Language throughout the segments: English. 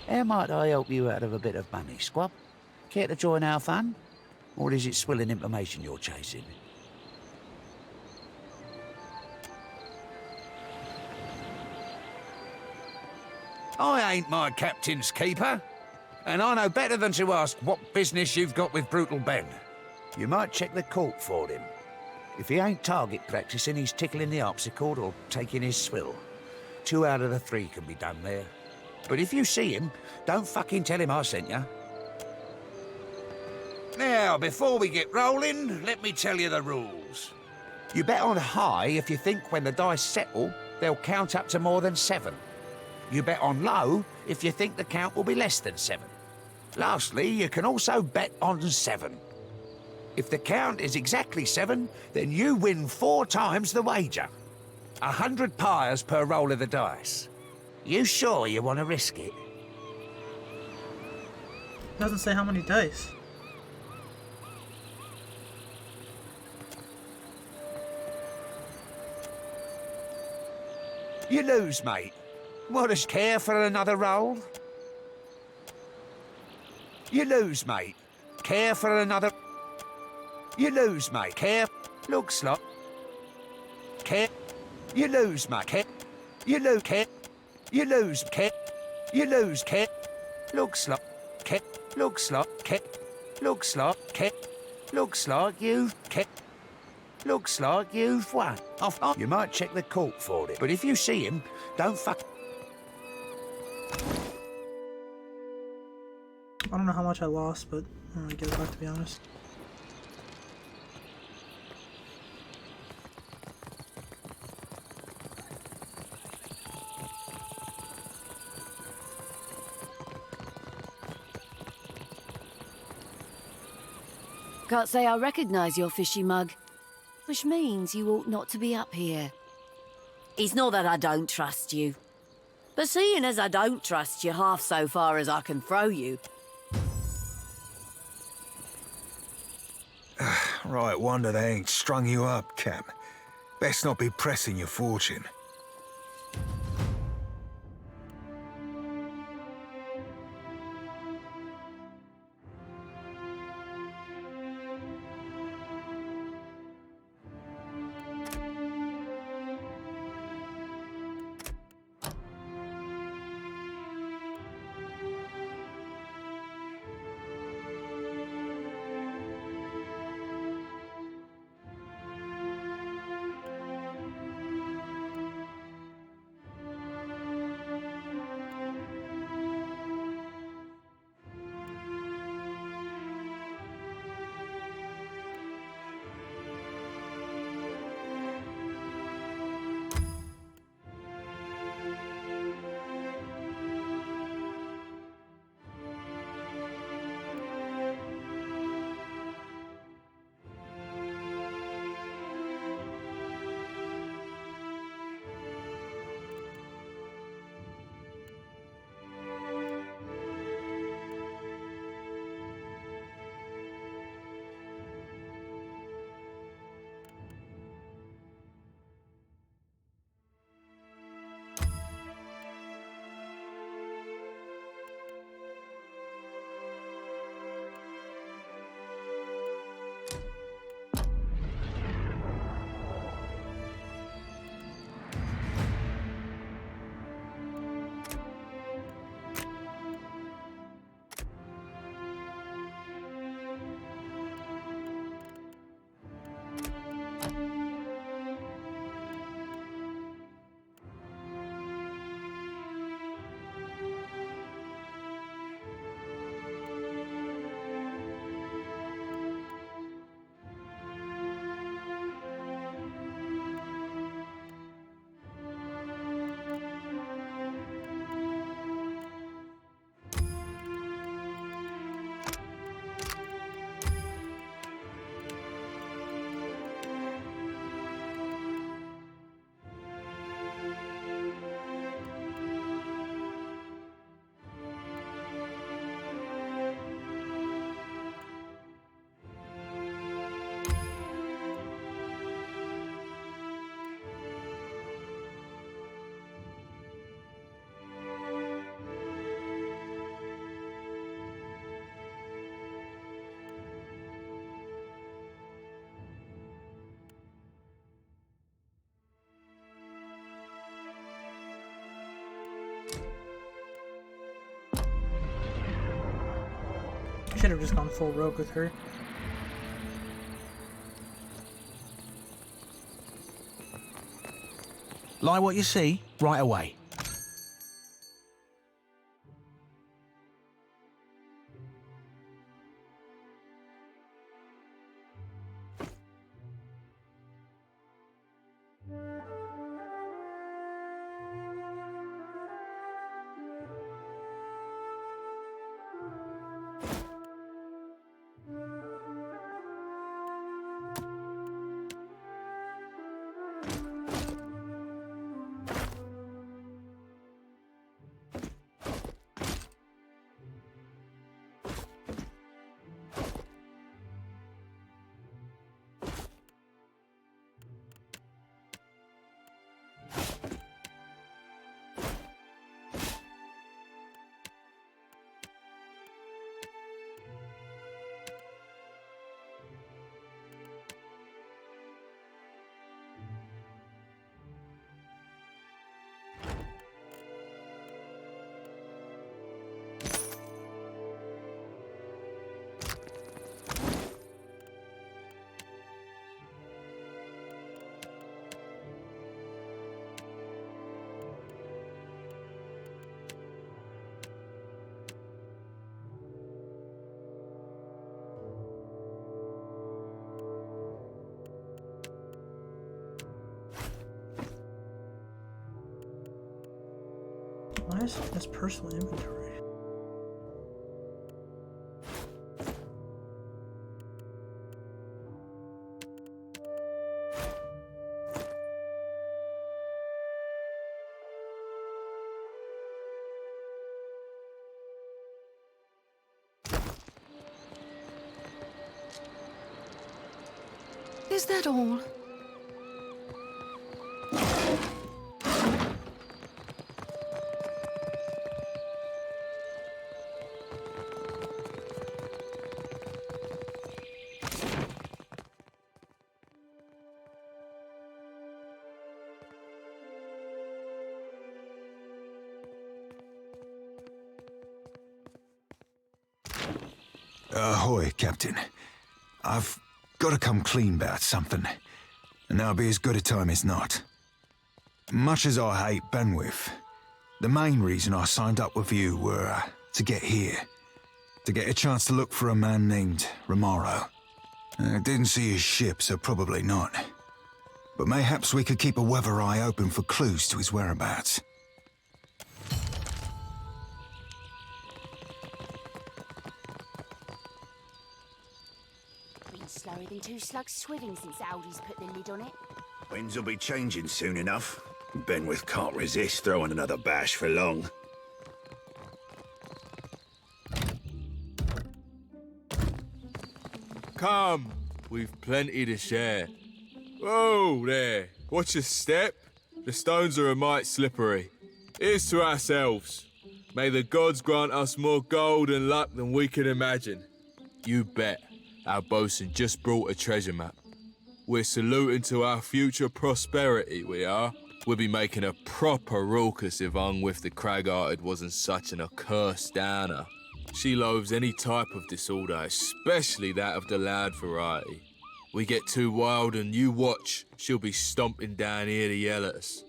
How might I help you out of a bit of money, squab? Care to join our fun? Or is it swilling information you're chasing? I ain't my captain's keeper, and I know better than to ask what business you've got with Brutal Ben. You might check the court for him. If he ain't target practicing, he's tickling the harpsichord or taking his swill. 2 out of the 3 can be done there. But if you see him, don't fucking tell him I sent you. Now, before we get rolling, let me tell you the rules. You bet on high if you think when the dice settle, they'll count up to more than 7. You bet on low if you think the count will be less than 7. Lastly, you can also bet on 7. If the count is exactly 7, then you win 4 times the wager. 100 pyres per roll of the dice. You sure you want to risk it? It doesn't say how many dice. You lose, mate. Want to care for another roll? You lose, mate. Care for another... You lose, mate. Care... Looks like... Care... You lose, mate. Care... You lose, care... You lose, care... You lose, care... Looks like... Care... Looks like... Care... Looks like... Care... Looks like you've... Care... Looks like you've won. You might check the court for it, but if you see him, don't fuck... I don't know how much I lost, but I don't really give a fuck, to be honest. Can't say I recognise your fishy mug, which means you ought not to be up here. It's not that I don't trust you, but seeing as I don't trust you half so far as I can throw you... Right, wonder they ain't strung you up, Cap. Best not be pressing your fortune. should have just gone full rogue with her. Like what you see, right away. Why is it in his personal inventory? Is that all? Ahoy, Captain. I've got to come clean about something, and that'll be as good a time as not. Much as I hate Benwith, the main reason I signed up with you were to get here. To get a chance to look for a man named Romaro. I didn't see his ship, so probably not. But mayhaps we could keep a weather eye open for clues to his whereabouts. Been slower than two slugs swimming since Aldi's put the lid on it. Winds will be changing soon enough. Benwith can't resist throwing another bash for long. Come, we've plenty to share. Whoa there, watch your step. The stones are a mite slippery. Here's to ourselves. May the gods grant us more gold and luck than we can imagine. You bet, our bosun just brought a treasure map. We're saluting to our future prosperity, we are. We'll be making a proper raucous if Ungwith the Crag-Hearted wasn't such an accursed downer. She loathes any type of disorder, especially that of the loud variety. We get too wild and you watch, she'll be stomping down here to yell at us.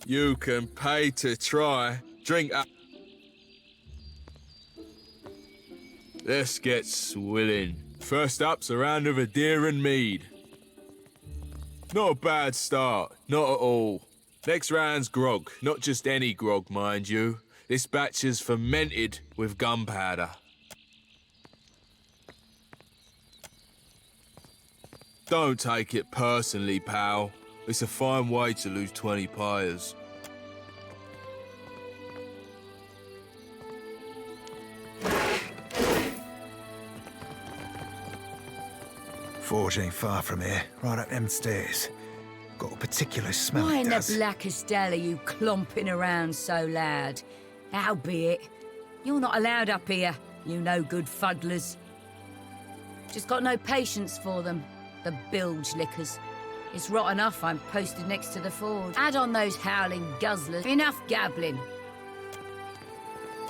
You can pay to try. Drink up. Let's get swilling. First up's a round of Adir and mead. Not a bad start, not at all. Next round's grog, not just any grog, mind you. This batch is fermented with gunpowder. Don't take it personally, pal. It's a fine way to lose 20 pyres. Forge ain't far from here, right up them stairs. Got a particular smell. Why it in the does. blackest hell are you clomping around so loud? Howbeit, you're not allowed up here, you no good fuddlers. Just got no patience for them, the bilge lickers. It's right enough I'm posted next to the ford. Add on those howling guzzlers. Enough gabbling.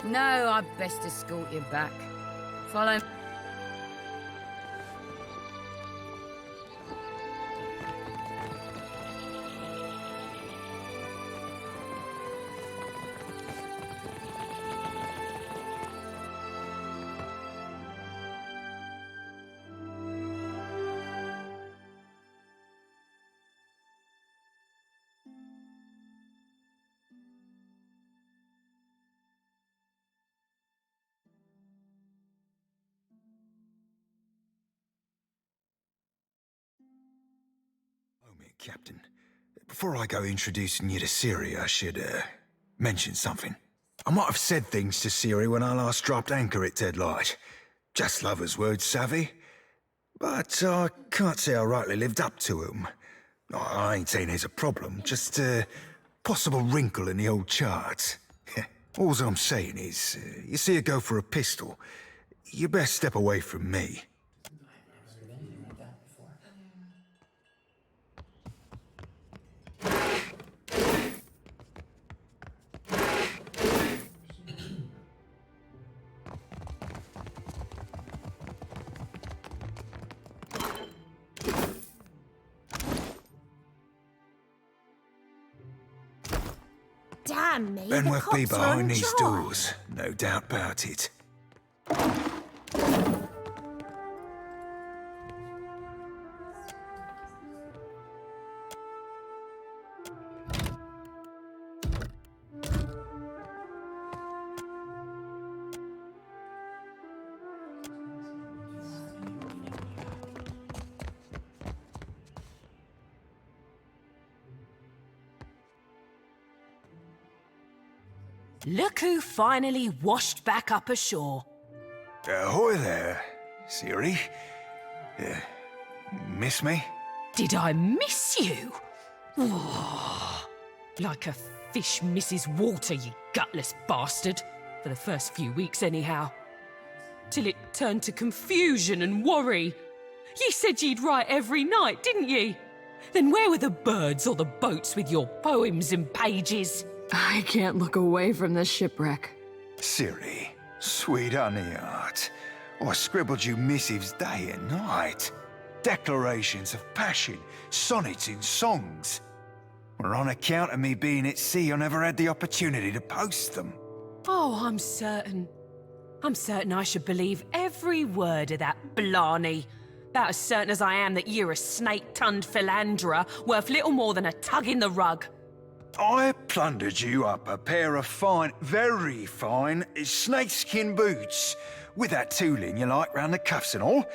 No, I'd best escort you back. Follow. Moment, Captain. Before I go introducing you to Siri, I should, mention something. I might have said things to Siri when I last dropped anchor at Deadlight. Just lovers' words, savvy. But I can't say I rightly lived up to 'em. I ain't saying there's a problem, just a possible wrinkle in the old charts. All I'm saying is, you see her go for a pistol, you best step away from me. Damn me, Ben the will cops be are behind on these trial. doors, no doubt about it. Look who finally washed back up ashore. Ahoy there, Siri. Miss me? Did I miss you? Like a fish misses water, you gutless bastard. For the first few weeks, anyhow. Till it turned to confusion and worry. Ye said ye'd write every night, didn't ye? Then where were the birds or the boats with your poems and pages? I can't look away from this shipwreck. Siri, sweet honey heart. I scribbled you missives day and night. Declarations of passion, sonnets in songs. Well, on account of me being at sea, I never had the opportunity to post them. Oh, I'm certain I should believe every word of that blarney. About as certain as I am that you're a snake-tongued philanderer worth little more than a tug in the rug. I plundered you up a pair of fine, very fine, snakeskin boots, with that tooling you like round the cuffs and all.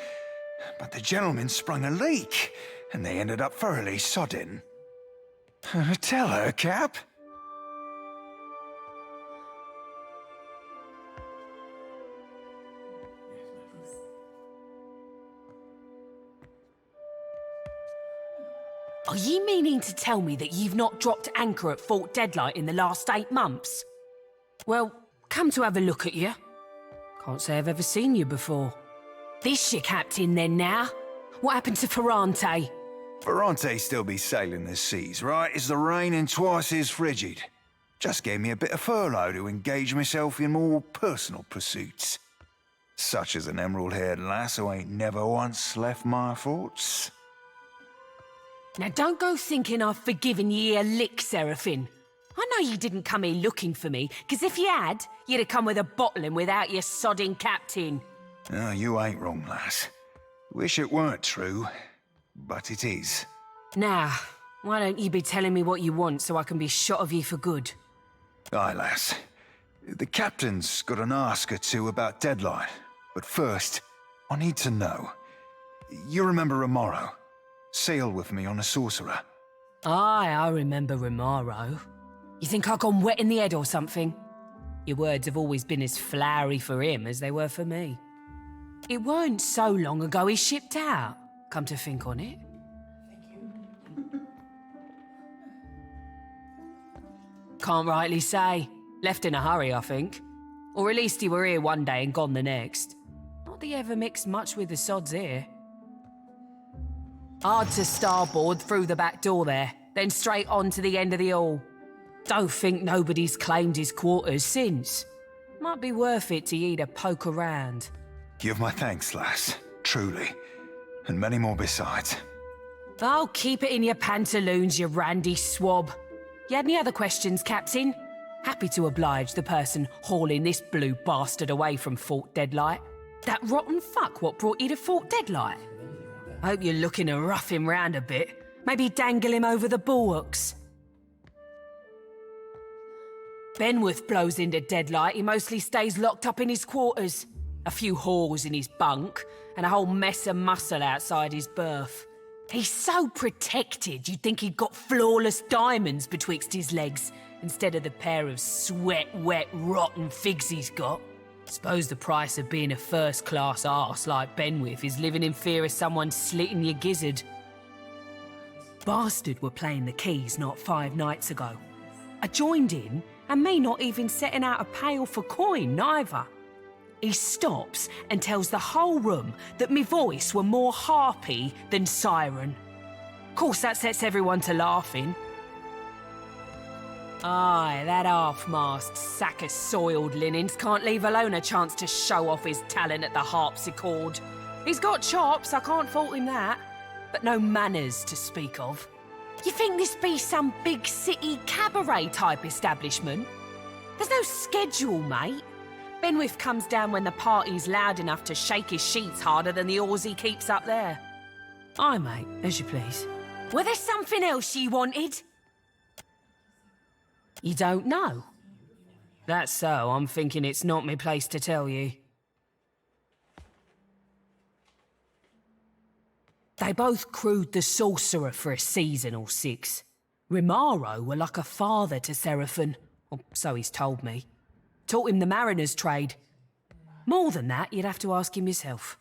But the gentleman sprung a leak, and they ended up thoroughly sodden. Tell her, Cap. Are ye meaning to tell me that you've not dropped anchor at Fort Deadlight in the last 8 months? Well, come to have a look at you. Can't say I've ever seen you before. This your captain then now? What happened to Ferrante? Ferrante still be sailing the seas, right as the rain and twice as frigid. Just gave me a bit of furlough to engage myself in more personal pursuits. Such as an emerald-haired lass who ain't never once left my thoughts. Now don't go thinking I've forgiven ye a lick, Seraphine. I know you didn't come here looking for me, because if you had, you'd have come with a bottle and without your sodding captain. No, you ain't wrong, lass. Wish it weren't true, but it is. Now, why don't you be telling me what you want so I can be shot of you for good? Aye, lass. The captain's got an ask or two about Deadlight, but first, I need to know. You remember Romaro? Sailed with me on a sorcerer. Aye, I remember Romaro. You think I've gone wet in the head or something? Your words have always been as flowery for him as they were for me. It weren't so long ago he shipped out, come to think on it. Can't rightly say. Left in a hurry, I think. Or at least he were here one day and gone the next. Not that he ever mixed much with the sods here. Hard to starboard through the back door there, then straight on to the end of the hall. Don't think nobody's claimed his quarters since. Might be worth it to you to poke around. Give my thanks, lass. Truly. And many more besides. Oh, keep it in your pantaloons, you randy swab. You had any other questions, Captain? Happy to oblige the person hauling this blue bastard away from Fort Deadlight. That rotten fuck what brought you to Fort Deadlight. Hope you're looking to rough him round a bit. Maybe dangle him over the bulwarks. Benworth blows into Deadlight, he mostly stays locked up in his quarters. A few holes in his bunk, and a whole mess of muscle outside his berth. He's so protected you'd think he'd got flawless diamonds betwixt his legs, instead of the pair of sweat-wet, rotten figs he's got. Suppose the price of being a first-class arse like Benworth is living in fear of someone slitting your gizzard. Bastard were playing the keys not 5 nights ago. I joined in, and me not even setting out a pail for coin, neither. He stops and tells the whole room that me voice were more harpy than siren. Course that sets everyone to laughing. Aye, that half-mast sack of soiled linens can't leave alone a chance to show off his talent at the harpsichord. He's got chops, I can't fault him that, but no manners to speak of. You think this be some big city cabaret type establishment? There's no schedule, mate. Benworth comes down when the party's loud enough to shake his sheets harder than the oars he keeps up there. Aye, mate, as you please. Were there something else ye wanted? You don't know? That's so, I'm thinking it's not my place to tell you. They both crewed the Sorcerer for a season or 6. Rimaro were like a father to Seraphin, or so he's told me. Taught him the mariner's trade. More than that, you'd have to ask him yourself.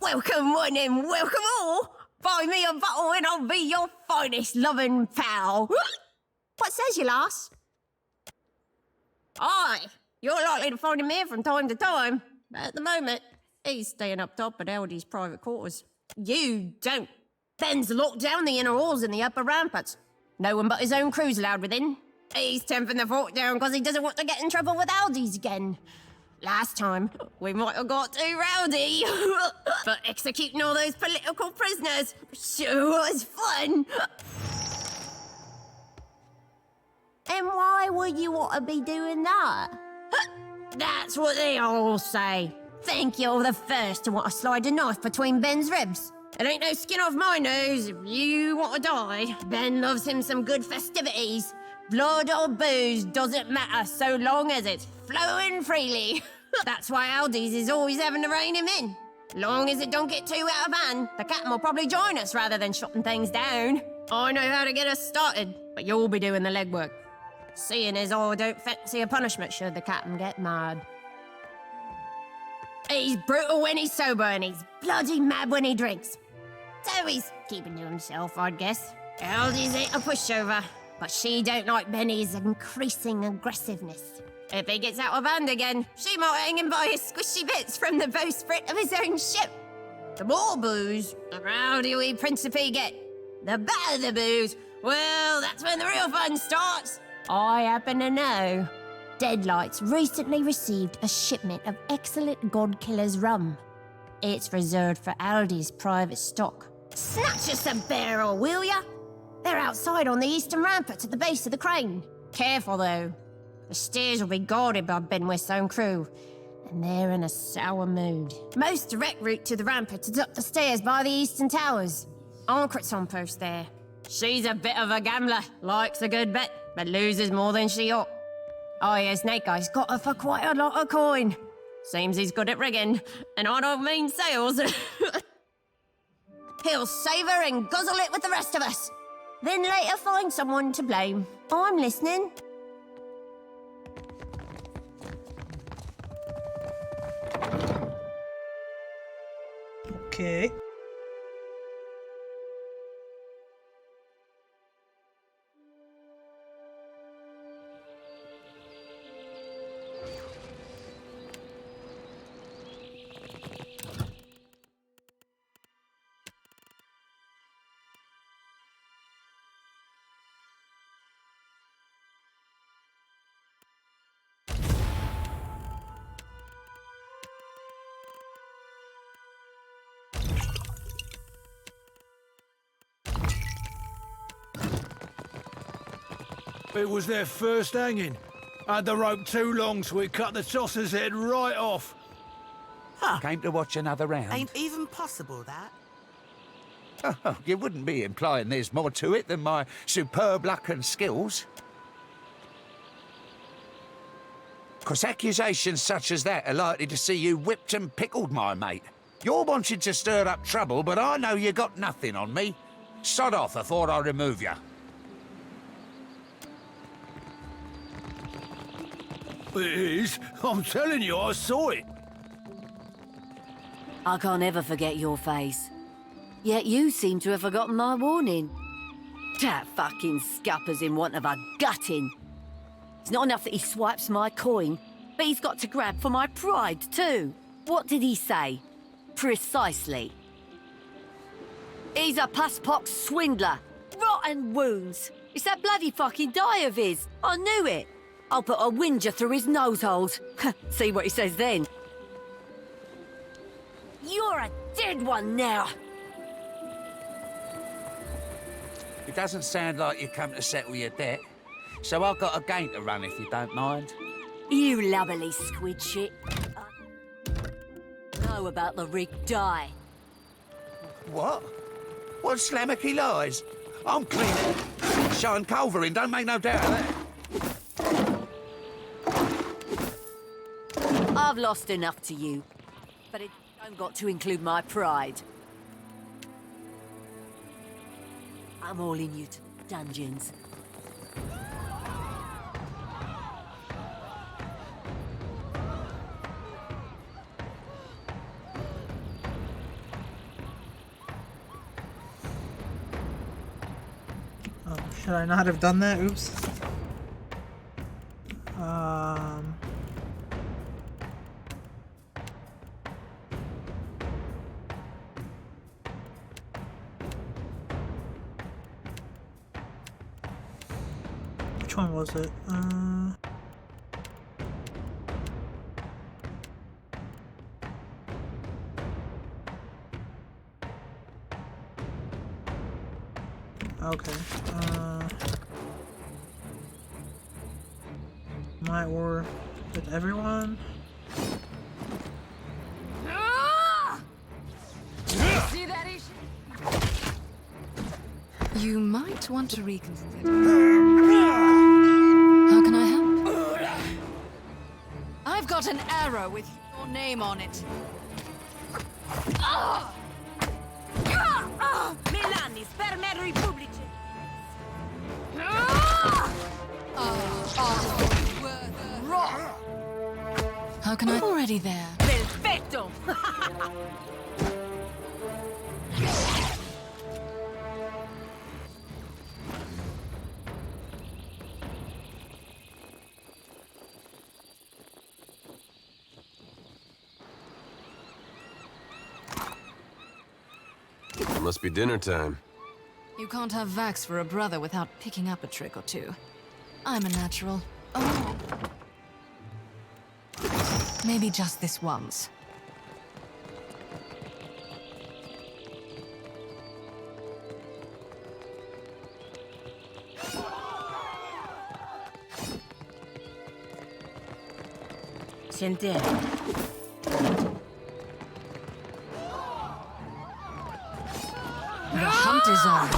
Welcome one and welcome all. Buy me a bottle and I'll be your finest loving pal. What says you, lass? Aye, you're likely to find him here from time to time. But at the moment, he's staying up top at Aldi's private quarters. You don't. Ben's locked down the inner halls and the upper ramparts. No one but his own crew's allowed within. He's temping the fort down because he doesn't want to get in trouble with Aldi's again. Last time, we might have got too rowdy. But executing all those political prisoners sure was fun. And why would you want to be doing that? That's what they all say. Think you're the first to want to slide a knife between Ben's ribs. It ain't no skin off my nose if you want to die. Ben loves him some good festivities. Blood or booze doesn't matter so long as it's flowing freely. That's why Aldi's is always having to rein him in. Long as it don't get too out of hand, the captain will probably join us rather than shutting things down. I know how to get us started, but you'll be doing the legwork. Seeing as I don't fancy a punishment should the captain get mad. He's brutal when he's sober and he's bloody mad when he drinks. So he's keeping to himself, I'd guess. Aldi's ain't a pushover, but she don't like Benny's increasing aggressiveness. If he gets out of hand again, she might hang him by his squishy bits from the bowsprit of his own ship. The more booze, the rowdier we Principe get. The better the booze, well, that's when the real fun starts. I happen to know. Deadlight's recently received a shipment of excellent Godkiller's rum. It's reserved for Aldi's private stock. Snatch us a barrel, will ya? They're outside on the eastern rampart at the base of the crane. Careful, though. The stairs will be guarded by Benworth's own crew, and they're in a sour mood. Most direct route to the rampart is up the stairs by the eastern towers. Ancret's on post there. She's a bit of a gambler, likes a good bet, but loses more than she ought. Oh yeah, Snake Eye's got her for quite a lot of coin. Seems he's good at rigging, and I don't mean sales. He'll save her and guzzle it with the rest of us. Then later find someone to blame. I'm listening. Okay. It was their first hanging. Had the rope too long, so it cut the tosser's head right off. Huh. Came to watch another round. Ain't even possible, that. Oh, you wouldn't be implying there's more to it than my superb luck and skills. 'Cause accusations such as that are likely to see you whipped and pickled, my mate. You're wanting to stir up trouble, but I know you got nothing on me. Sod off before I remove you. It is. I'm telling you, I saw it. I can't ever forget your face. Yet you seem to have forgotten my warning. That fucking scupper's in want of a gutting. It's not enough that he swipes my coin, but he's got to grab for my pride too. What did he say? Precisely. He's a puss-pox swindler. Rotten wounds. It's that bloody fucking die of his. I knew it. I'll put a whinger through his nose holes. See what he says then. You're a dead one now. It doesn't sound like you come to settle your debt, so I've got a game to run if you don't mind. You lubberly squid shit. Know about the rigged die. What? What slammocky lies? I'm clean. Sean Culverin, don't make no doubt of that. I've lost enough to you, but it don't got to include my pride. I'm all in you to dungeons. Oh, should I not have done that? Oops. Which one was it? Okay. My war with everyone. See that issue? You might want to reconsider. How can I help? I've got an arrow with your name on it. Milani, per me Repubblici. How can I? Already there. Perfetto! It must be dinner time. You can't have Vax for a brother without picking up a trick or two. I'm a natural. Oh. Maybe just this once. Sentieri. The hunt is on.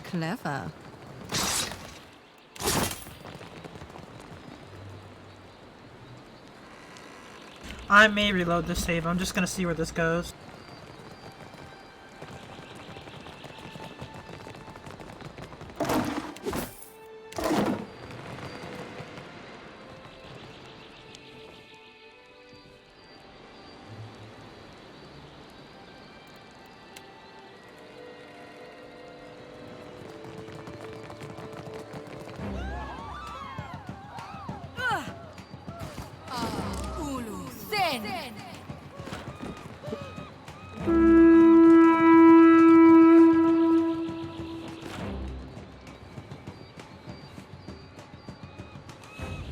Clever. I may reload this save. I'm just gonna see where this goes.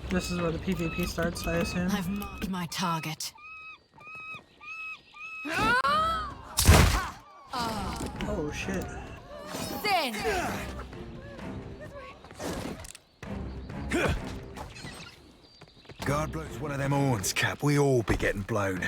This is where the PvP starts, I assume. I've marked my target. Oh shit. God blows one of them horns, Cap. We all be getting blown.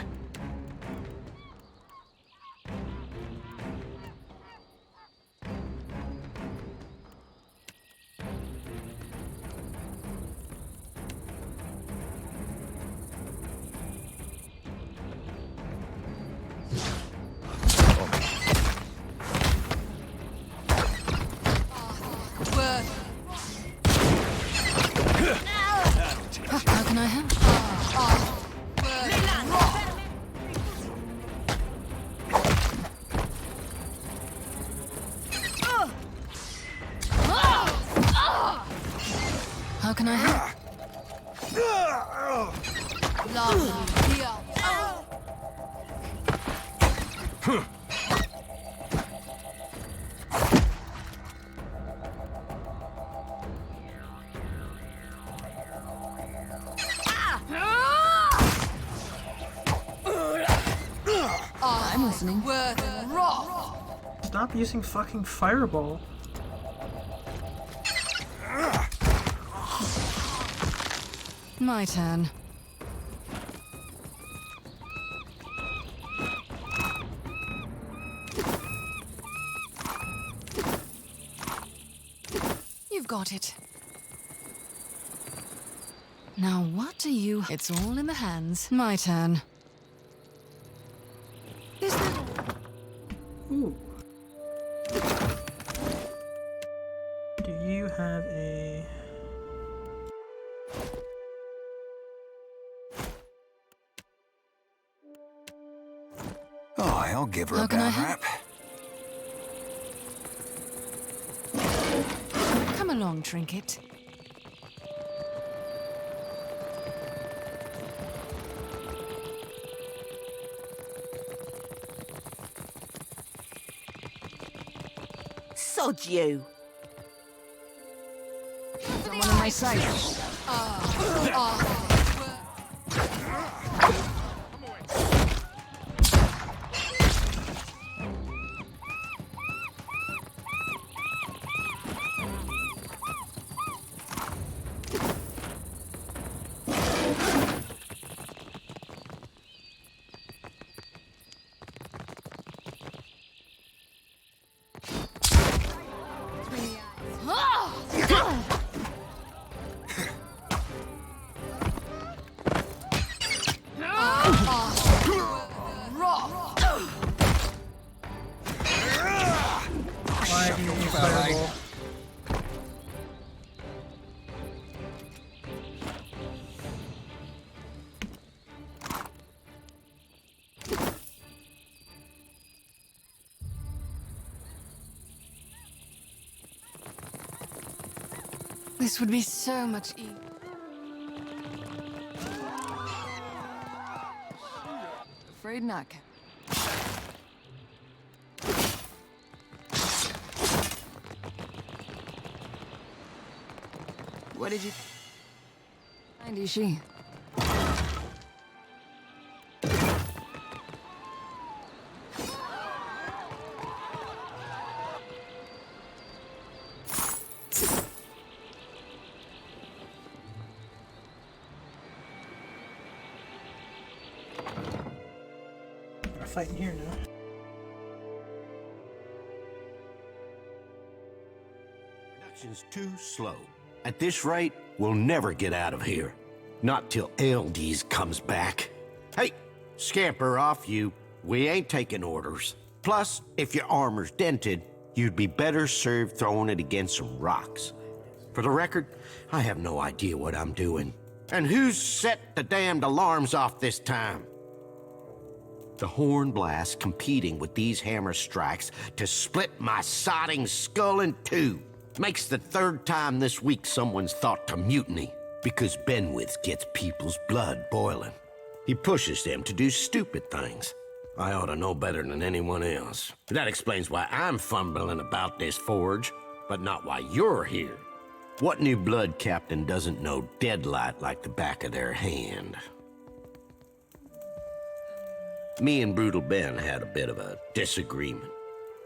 How can I help? How can I help? I'm listening. Stop using fucking fireball. My turn. You've got it. Now what do you... It's all in the hands. My turn. Is there... Ooh. Do you have a... Oh, I'll give her How a can I bad help? rap. Come along, Trinket. Sod you. Someone in my sight. Why do you use fireball? This would be so much easier. Afraid not. What did you find, Ishi? We're fighting here now. Production's too slow. At this rate, we'll never get out of here. Not till Eldies comes back. Hey, scamper off you. We ain't taking orders. Plus, if your armor's dented, you'd be better served throwing it against some rocks. For the record, I have no idea what I'm doing. And who's set the damned alarms off this time? The horn blast competing with these hammer strikes to split my sodding skull in two. Makes the third time this week someone's thought to mutiny, because Benwith gets people's blood boiling. He pushes them to do stupid things. I ought to know better than anyone else. That explains why I'm fumbling about this forge, but not why you're here. What new blood captain doesn't know Deadlight like the back of their hand? Me and Brutal Ben had a bit of a disagreement.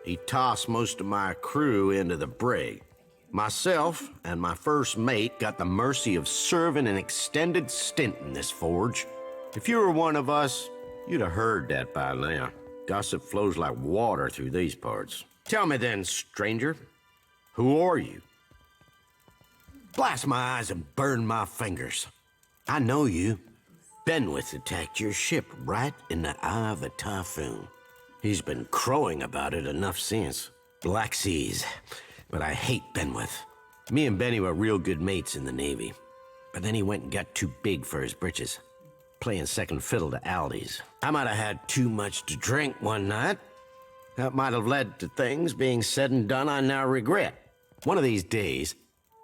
He tossed most of my crew into the brig. Myself and my first mate got the mercy of serving an extended stint in this forge. If you were one of us, you'd have heard that by now. Gossip flows like water through these parts. Tell me then, stranger, who are you? Blast my eyes and burn my fingers. I know you. Benwith attacked your ship right in the eye of a typhoon. He's been crowing about it enough since. Black Seas. But I hate Benwith. Me and Benny were real good mates in the Navy. But then he went and got too big for his britches, playing second fiddle to Aldi's. I might have had too much to drink one night. That might have led to things being said and done I now regret. One of these days,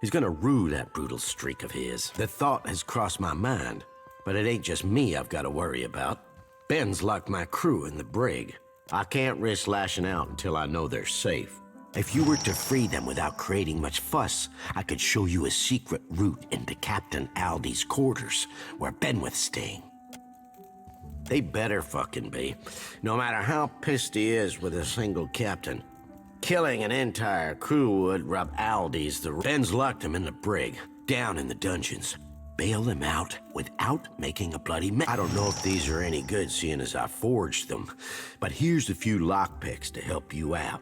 he's gonna rue that brutal streak of his. The thought has crossed my mind, but it ain't just me I've got to worry about. Ben's locked my crew in the brig. I can't risk lashing out until I know they're safe. If you were to free them without creating much fuss, I could show you a secret route into Captain Aldi's quarters, where Benwith's staying. They better fucking be, no matter how pissed he is with a single captain. Killing an entire crew would rub Aldi's the... Ben's locked them in the brig, down in the dungeons. Bail them out without making a bloody mess. I don't know if these are any good, seeing as I forged them, but here's a few lockpicks to help you out.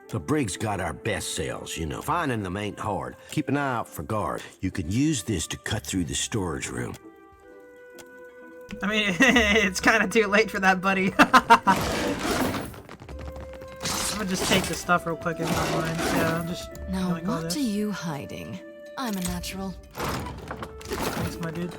The brig's got our best sails, you know. Finding them ain't hard. Keep an eye out for guard. You can use this to cut through the storage room. I mean, it's kind of too late for that, buddy. I'm gonna just take the stuff real quick if you don't mind. Yeah, I'm just... Now, what are you hiding? I'm a natural. Thanks, my dude.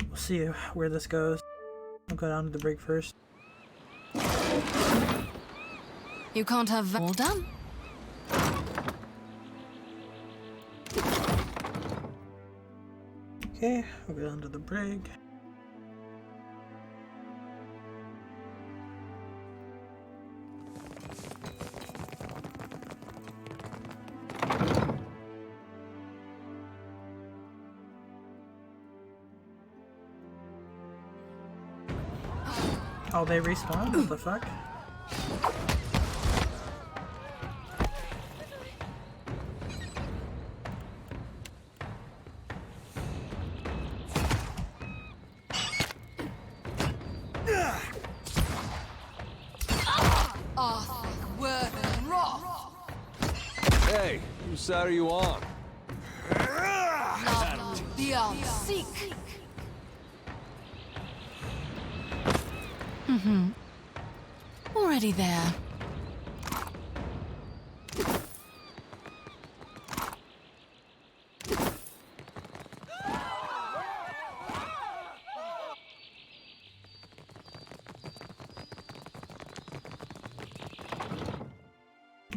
We'll see where this goes. I'll go down to the brig first. You can't have all done. Okay, I'll go down to the brig. Oh, they respawn? What the fuck? Hey, whose side are you on? Seek. Mm-hmm. Already there.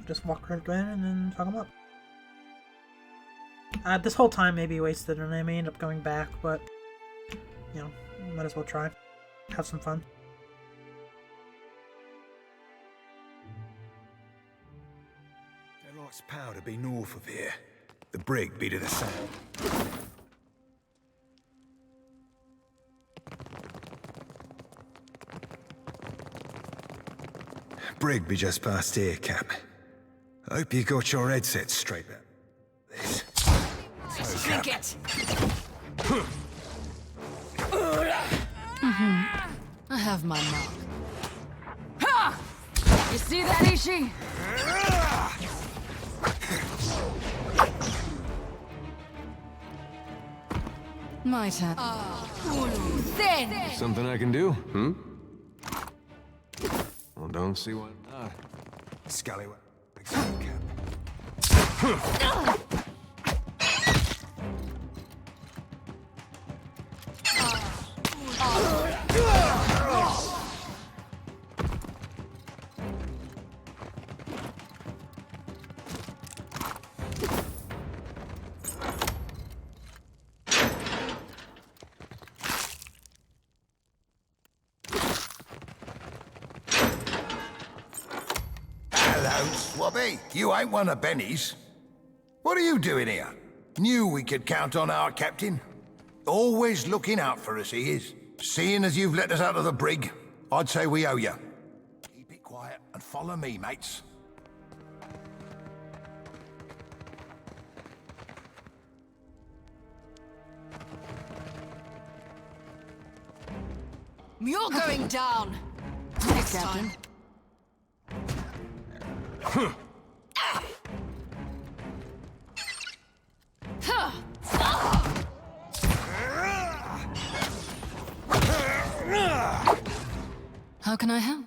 Just walk right in and then fuck them up. This whole time may be wasted and I may end up going back, but, you know, might as well try. Have some fun. Deadlight's power to be north of here. The brig be to the south. Brig be just past here, Cap. I hope you got your headset straight about this. Shrink it. Mm-hmm. I have my mark. Ha! You see that, Ishi? Might have. Then. Something I can do? Well, don't see why not. Scallywag. don't, Swabby. You ain't one of Benny's. What are you doing here? Knew we could count on our captain. Always looking out for us, he is. Seeing as you've let us out of the brig, I'd say we owe you. Keep it quiet and follow me, mates. You're going down. Next Captain. How can I help?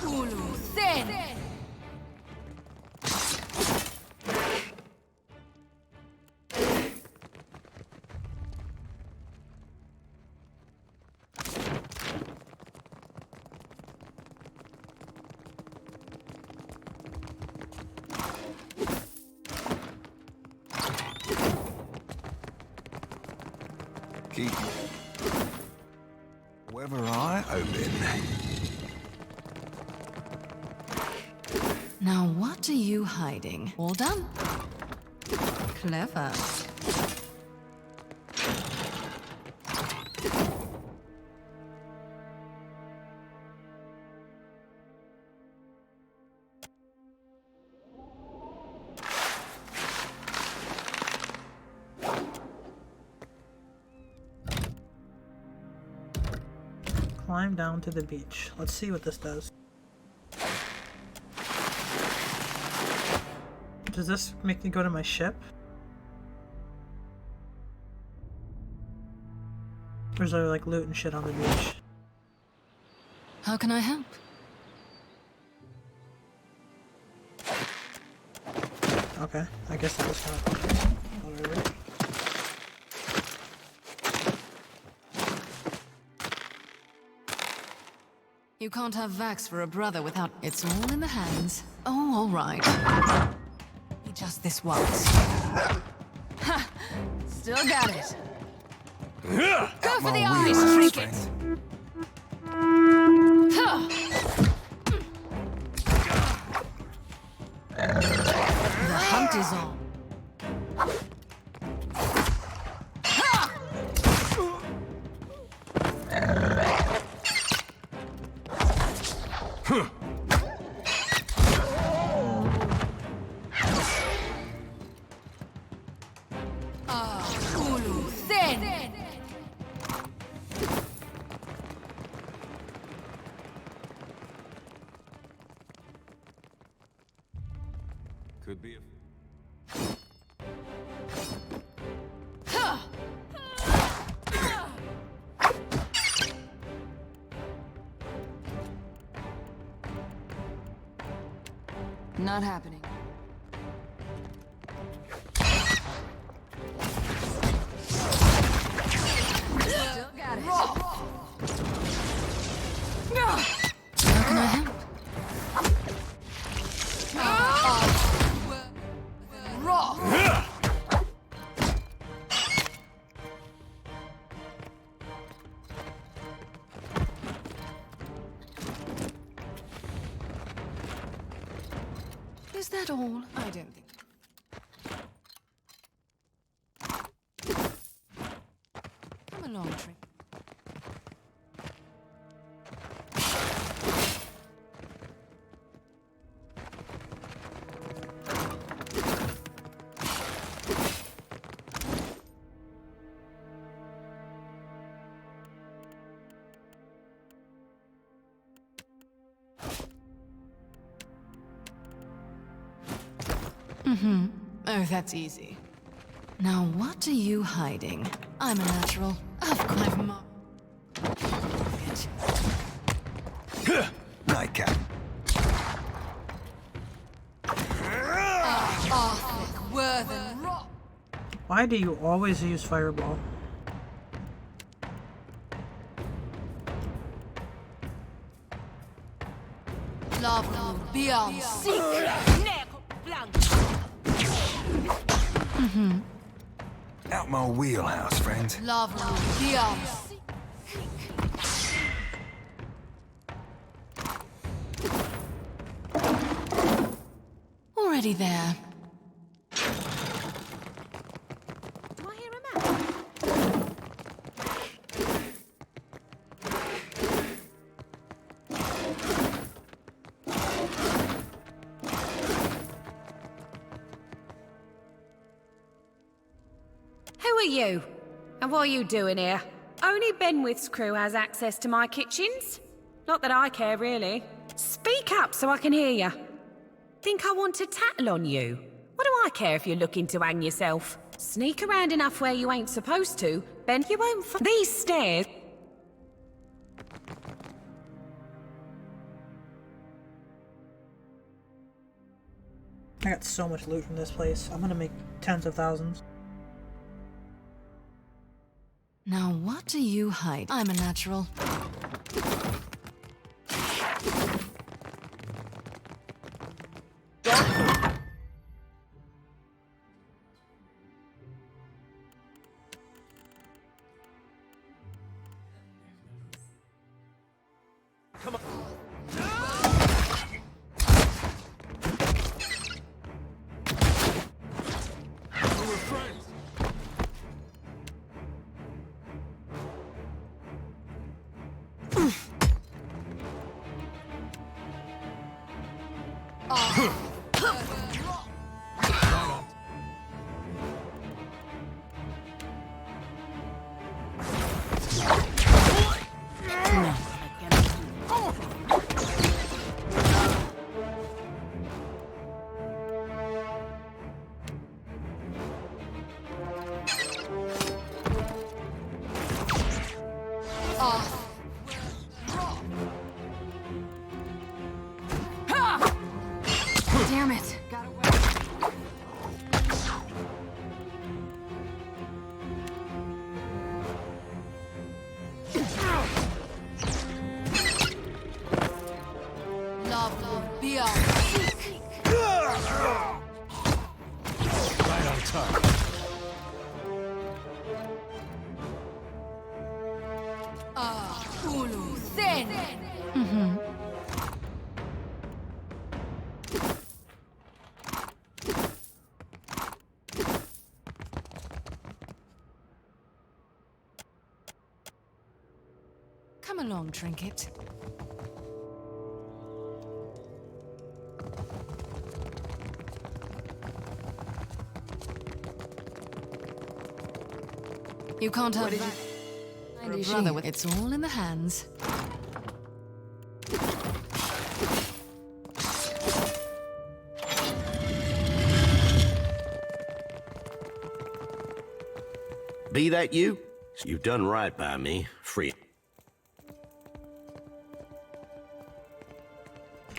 Ulu, thin. Keep whether I open. Now what are you hiding? All done? Clever. Climb down to the beach. Let's see what this does. Does this make me go to my ship? Or is there like loot and shit on the beach? How can I help? Okay, I guess that was not whatever. You can't have Vax for a brother without... It's all in the hands. Oh, all right. Just this once. Ha! Still got it. Go for the eyes, trinket! The hunt is on. Could be a... Not happening. Still got it. How can I help? Is that all? I don't think. Come along, Tree. Oh, that's easy. Now, what are you hiding? I'm a natural. Of course, I've marked. Nightcap. Why do you always use fireball? Love will be on Out my wheelhouse, friend. Love will be on Already there. Do I hear a man? Who are you? And what are you doing here? Only Benwith's crew has access to my kitchens. Not that I care, really. Speak up so I can hear you. Think I want to tattle on you? What do I care if you're looking to hang yourself? Sneak around enough where you ain't supposed to, Ben, you won't these stairs. I got so much loot from this place. I'm gonna make tens of thousands. Now what do you hide? I'm a natural. Damn it. Love, be right on time. Ulu, thin. Mm-hmm. Come along, Trinket. You can't have that. Find a brother with it's all in the hands. Be that you? You've done right by me. Free.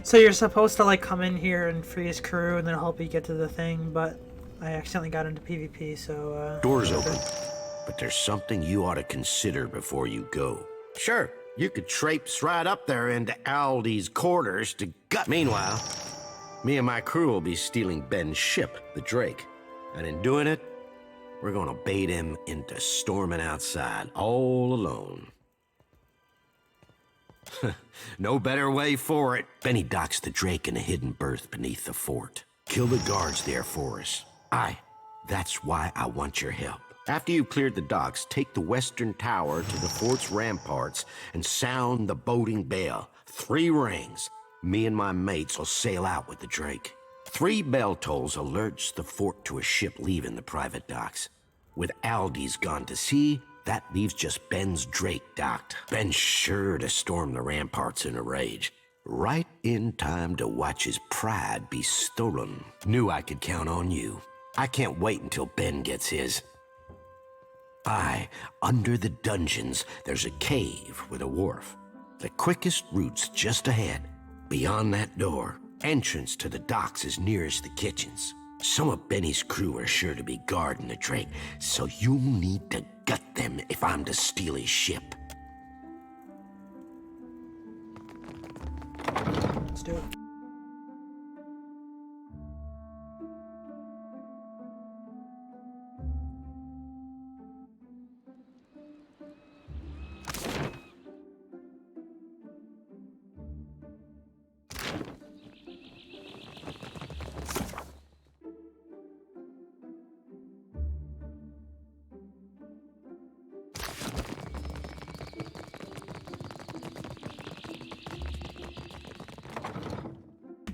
So you're supposed to like come in here and free his crew and then help you get to the thing, but I accidentally got into PvP, so Door's open. But there's something you ought to consider before you go. Sure, you could traipse right up there into Aldi's quarters to gut. Meanwhile, me and my crew will be stealing Ben's ship, the Drake. And in doing it, we're gonna bait him into storming outside all alone. No better way for it. Benny docks the Drake in a hidden berth beneath the fort. Kill the guards there for us. Aye, that's why I want your help. After you've cleared the docks, take the western tower to the fort's ramparts and sound the boating bell. 3 rings. Me and my mates will sail out with the Drake. 3 bell tolls alerts the fort to a ship leaving the private docks. With Aldi's gone to sea, that leaves just Ben's Drake docked. Ben's sure to storm the ramparts in a rage. Right in time to watch his pride be stolen. Knew I could count on you. I can't wait until Ben gets his. Aye, under the dungeons, there's a cave with a wharf. The quickest route's just ahead. Beyond that door, entrance to the docks is nearest the kitchens. Some of Benny's crew are sure to be guarding the Drake, so you'll need to gut them if I'm to steal his ship. let's do it.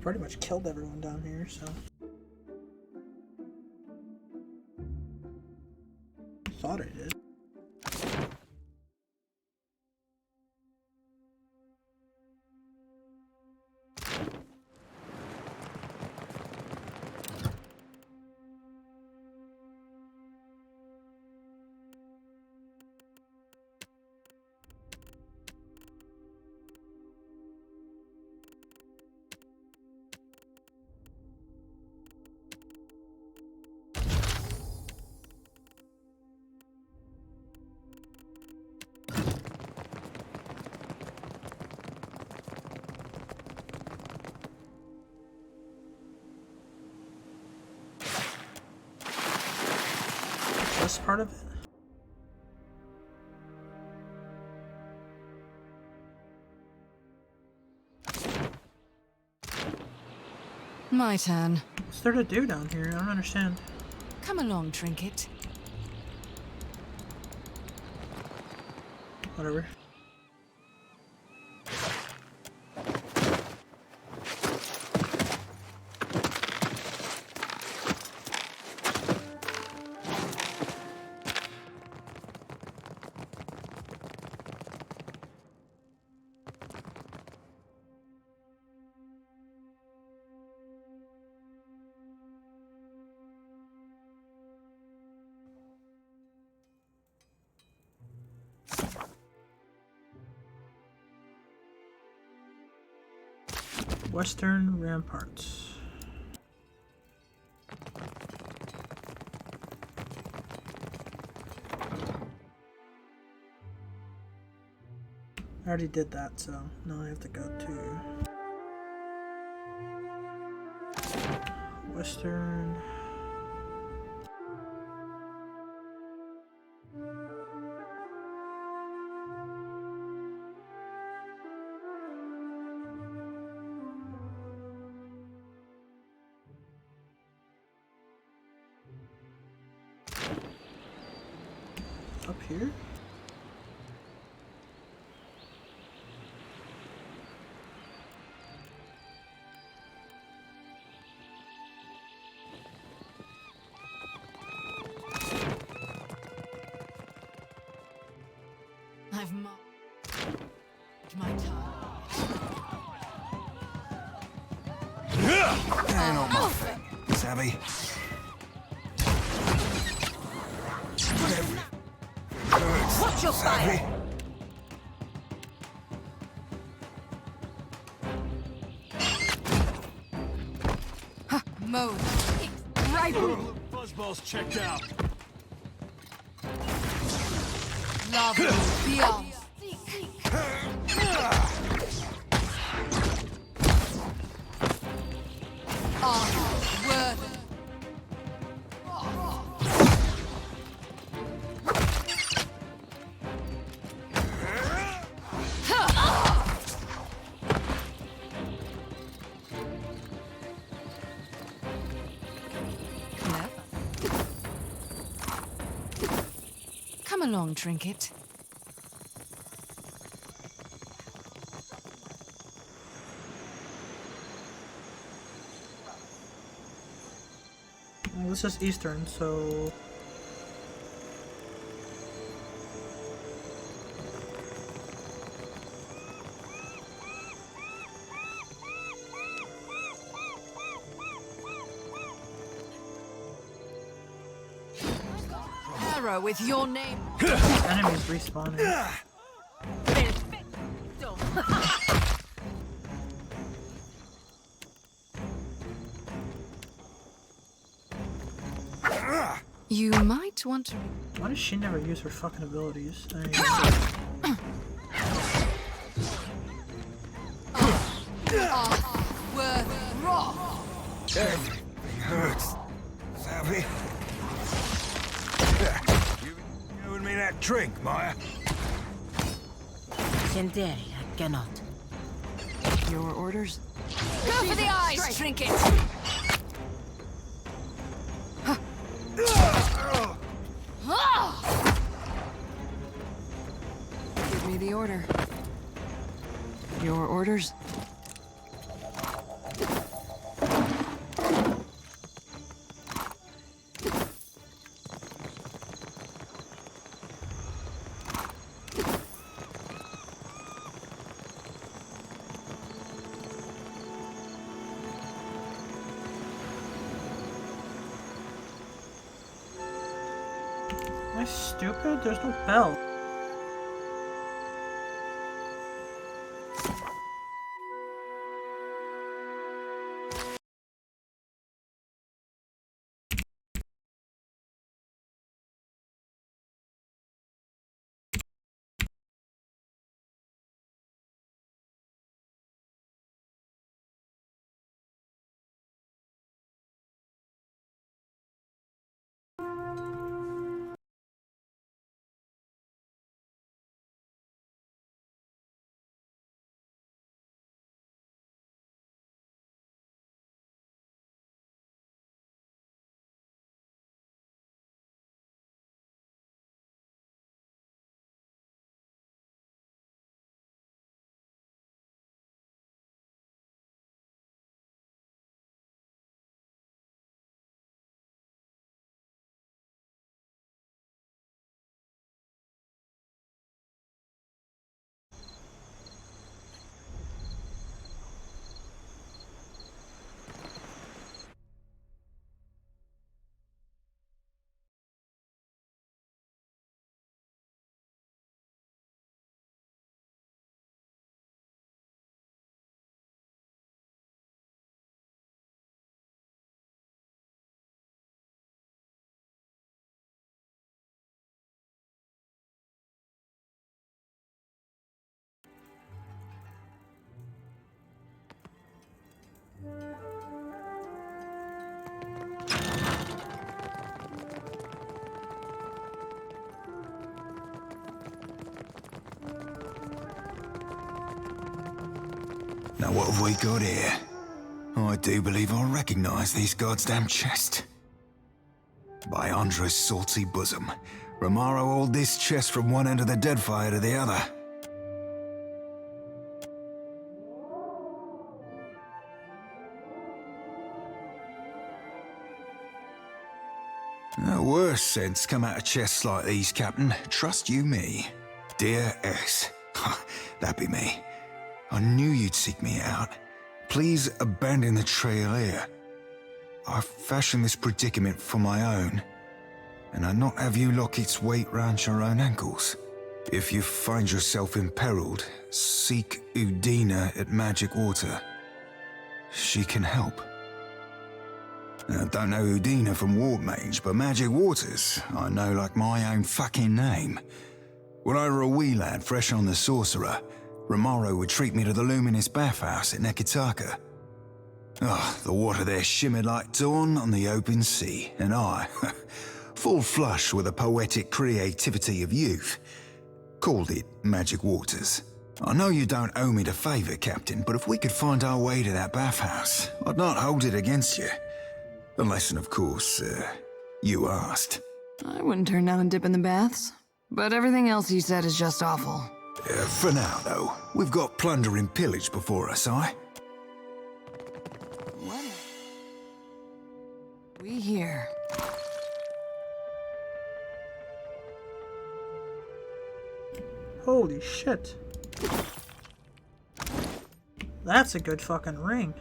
Pretty much killed everyone down here, so. Thought I did. This part of it? My turn. What's there to do down here? I don't understand. Come along, Trinket. Whatever. Western Ramparts. I already did that, so now I have to go to Western. Up here? I've marked my time. Ain't on my thing, savvy? Watch your fire! Mode. Right. Buzzball's checked out. Love beyond. Worthy. Come along, Trinket. Well, this is Eastern, so Arrow with your name. enemies respawning. You might want to. Why does she never use her fucking abilities? Worthy. Raw. Everything hurts, savvy? You giving me that drink, Maya? Senderi, I cannot. Your orders? Go for the eyes, Trinket! Give me the order. Your orders? Am I stupid? There's no bell. Now what have we got here? I do believe I recognise these goddamn chests. By Andra's salty bosom, Romaro hauled this chest from one end of the Deadfire to the other. The worst sense come out of chests like these, Captain. Trust you me. Dear S. That be me. I knew you'd seek me out. Please abandon the trail here. I've fashioned this predicament for my own, and I'd not have you lock its weight round your own ankles. If you find yourself imperiled, seek Udina at Magic Water. She can help. I don't know Udina from Ward Mage, but Magic Waters I know like my own fucking name. When I were a wee lad fresh on the Sorcerer, Romaro would treat me to the luminous bathhouse at Nekitaka. The water there shimmered like dawn on the open sea, and I, full flush with the poetic creativity of youth, called it Magic Waters. I know you don't owe me the favour, Captain, but if we could find our way to that bathhouse, I'd not hold it against you. Unless, of course, you asked. I wouldn't turn down a dip in the baths, but everything else you said is just awful. For now, though, we've got plunder and pillage before us, aye? What? We here. Holy shit. That's a good fucking ring.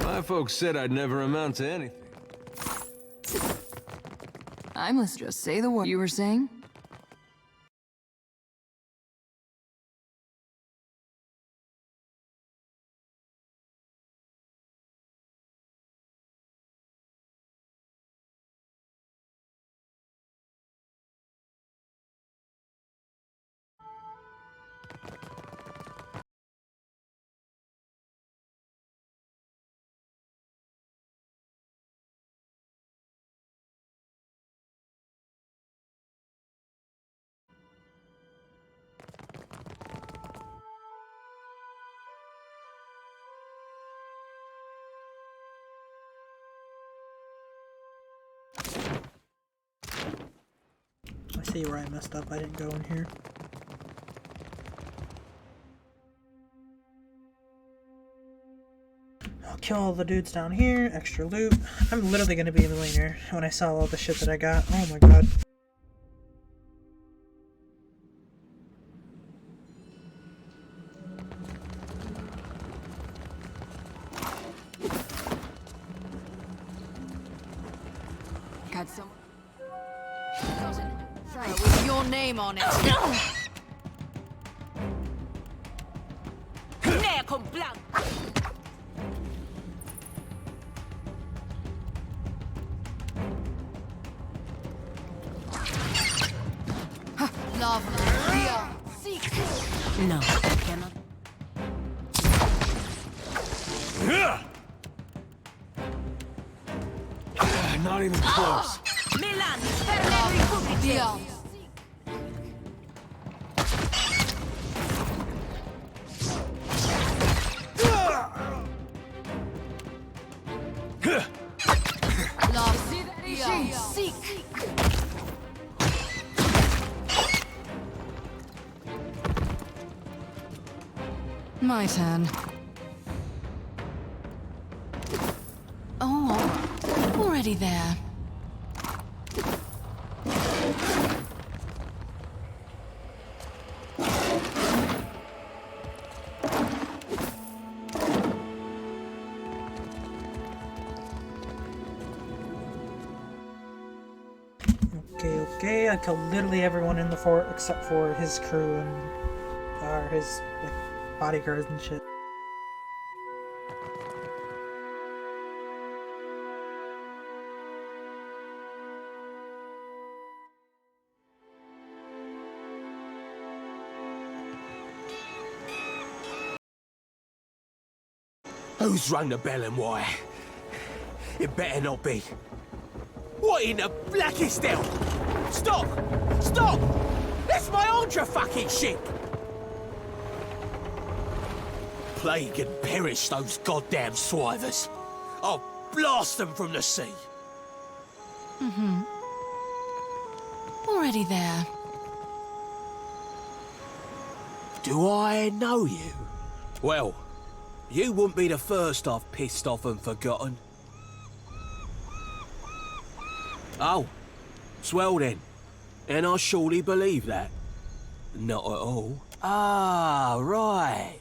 My folks said I'd never amount to anything. I must just say the word you were saying. I see where I messed up. I didn't go in here. I'll kill all the dudes down here. Extra loot. I'm literally gonna be a millionaire when I sell all the shit that I got. Oh my god. Got some. name on it. Nea con blanc. Lovely. Yeah. Seek. No, I cannot. Not even close. Milan. Yeah. Lovely. Yeah. Seek. My turn. Oh, all right. Already there. Okay, I killed literally everyone in the fort except for his crew and his like, bodyguards and shit. Who's rung the bell and why? It better not be. What in the blackest hell? Stop! Stop! That's my Andra fucking ship! Plague and perish those goddamn swivers. I'll blast them from the sea. Mm-hmm. Already there. Do I know you? Well, you wouldn't be the first I've pissed off and forgotten. Oh, swell then. And I surely believe that. Not at all. Ah, right.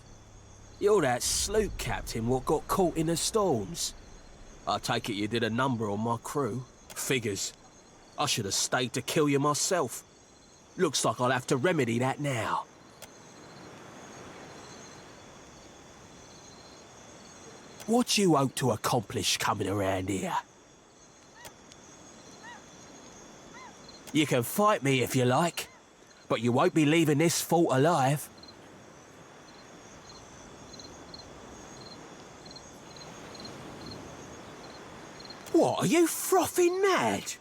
You're that sloop captain what got caught in the storms. I take it you did a number on my crew. Figures. I should have stayed to kill you myself. Looks like I'll have to remedy that now. What you hope to accomplish coming around here? You can fight me if you like, but you won't be leaving this fort alive. What, are you frothing mad?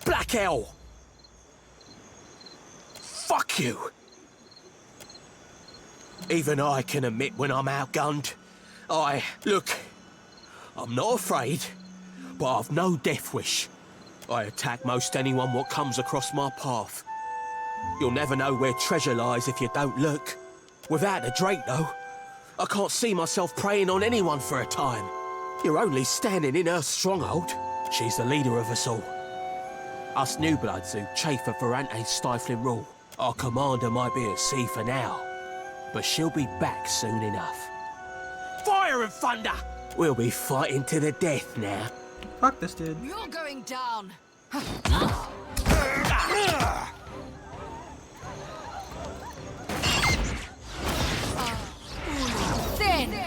Black hell! Fuck you! Even I can admit when I'm outgunned. Look, I'm not afraid, but I've no death wish. I attack most anyone what comes across my path. You'll never know where treasure lies if you don't look. Without the Drake, though, I can't see myself preying on anyone for a time. You're only standing in her stronghold. She's the leader of us all. Us new bloods who chafe at Ferrante's stifling rule. Our commander might be at sea for now, but she'll be back soon enough. Fire and thunder! We'll be fighting to the death now. Fuck this dude. You're going down. Thin.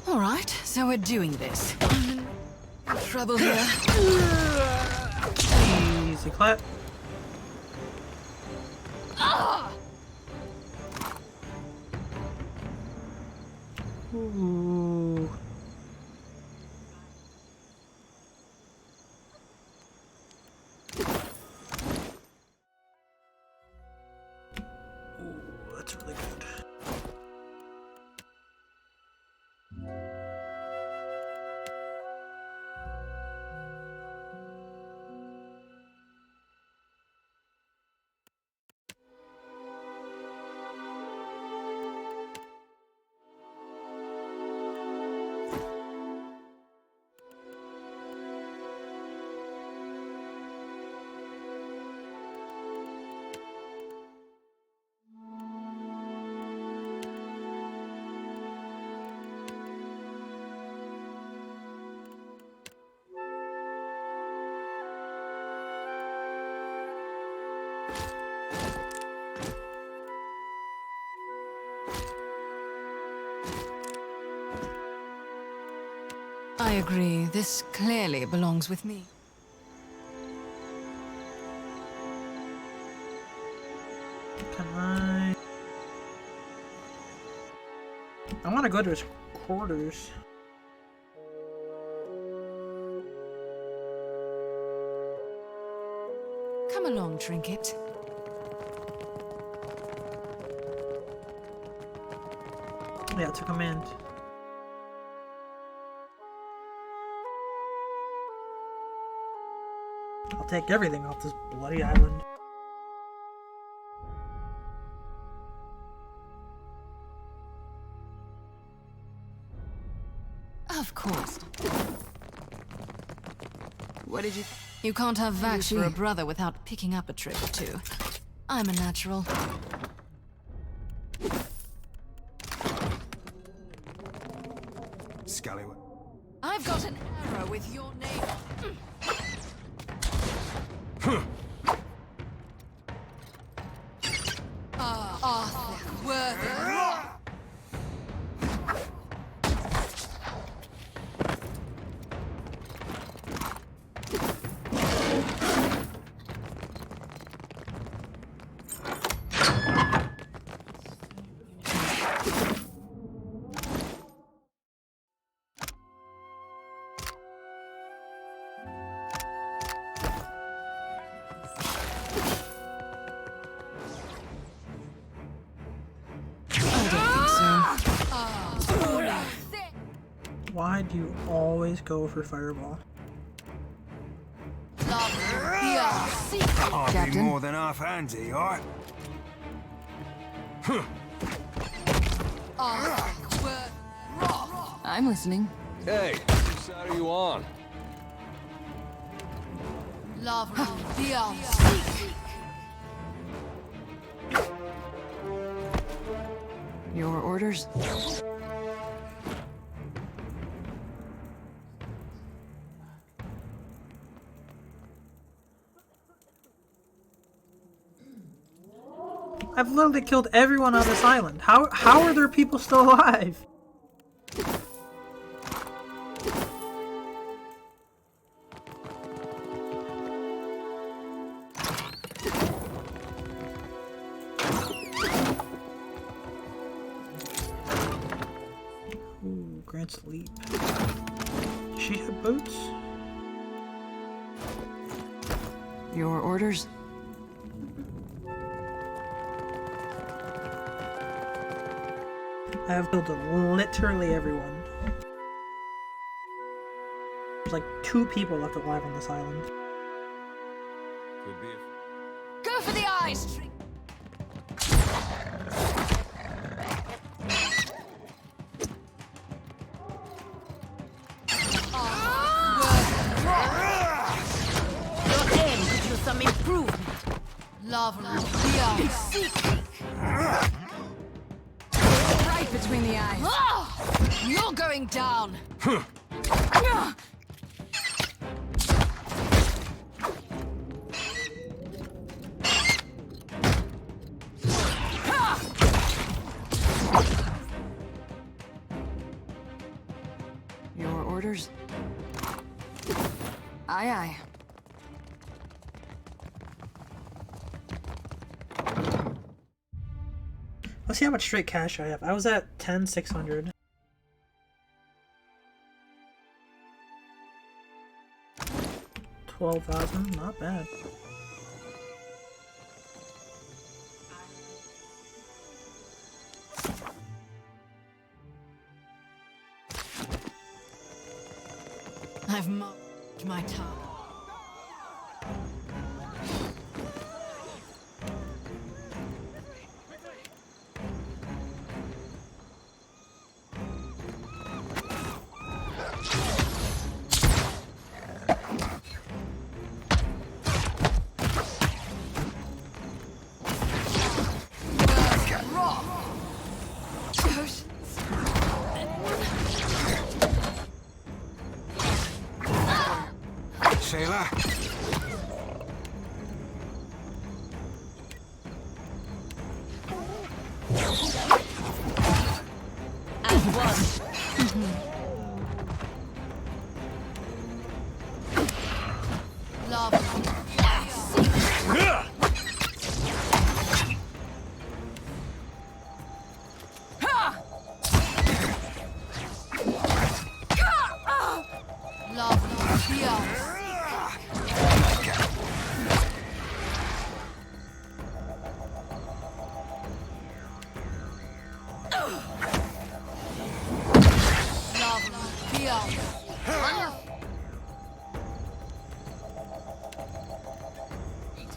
All right, so we're doing this. Trouble here. Easy clap. Ooh. That's really good. I agree. This clearly belongs with me. Can I want to go to his quarters. Come along, Trinket. Yeah, to command. I'll take everything off this bloody island. Of course. What did you... You can't have Vax for a brother without picking up a trick or two. I'm a natural. Scallywag. I've got an arrow with your name on. Arthur, worthy. Why do you always go for fireball? I'll be more than half handy, alright? I'm listening. Hey, whose side are you on? Your orders? I've literally killed everyone on this island. How are there people still alive? Ooh, grants leap. Does she have boots? Your orders? I have killed literally everyone. There's like 2 people left alive on this island. Could be a... Go for the eyes! Your aim could use some improvement. Lava, the eyes. Right between the eyes. You're going down. Your orders? Aye, aye. Let's see how much straight cash I have. I was at 10,600. $12,000, not bad. I've marked my time. Sailor?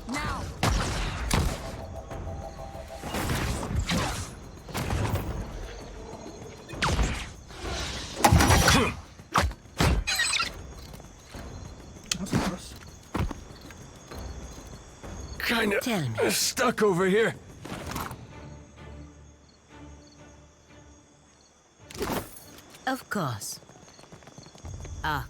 Now. That's close. Kinda stuck over here. Of course. Ah.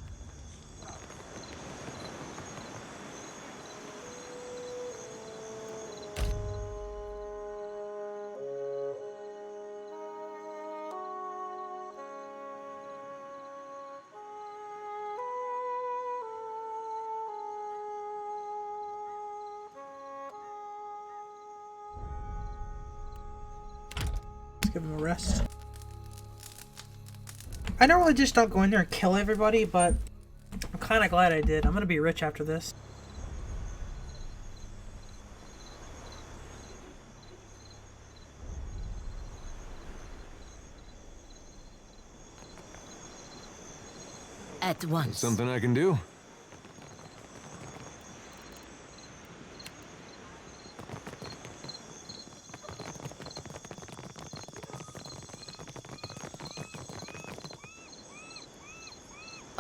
Let's give him a rest. I normally just don't go in there and kill everybody, but I'm kind of glad I did. I'm gonna be rich after this. At once. Something I can do?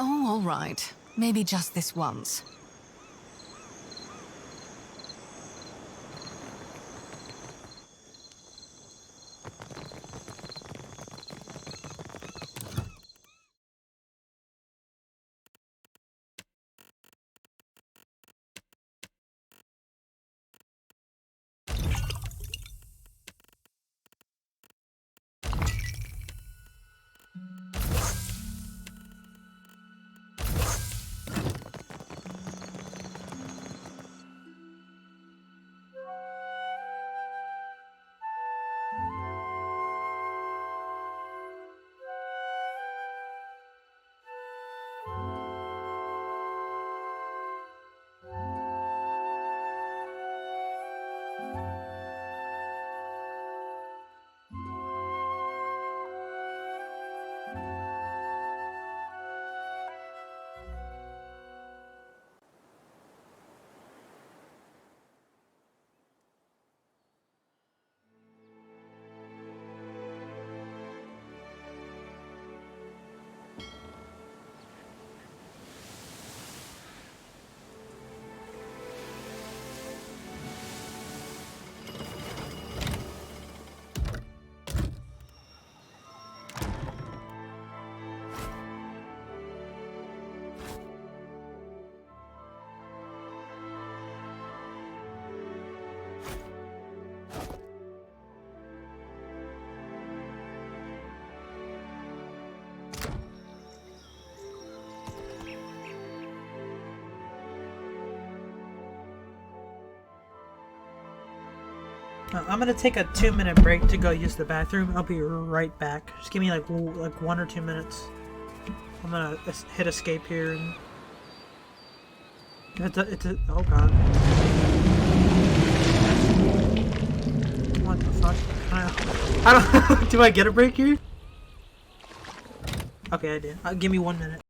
Oh, all right. Maybe just this once. I'm gonna take a 2-minute break to go use the bathroom. I'll be right back. Just give me like 1 or 2 minutes. I'm gonna hit escape here and oh god. What the fuck? I don't do I get a break here? Okay, I did. Give me 1 minute.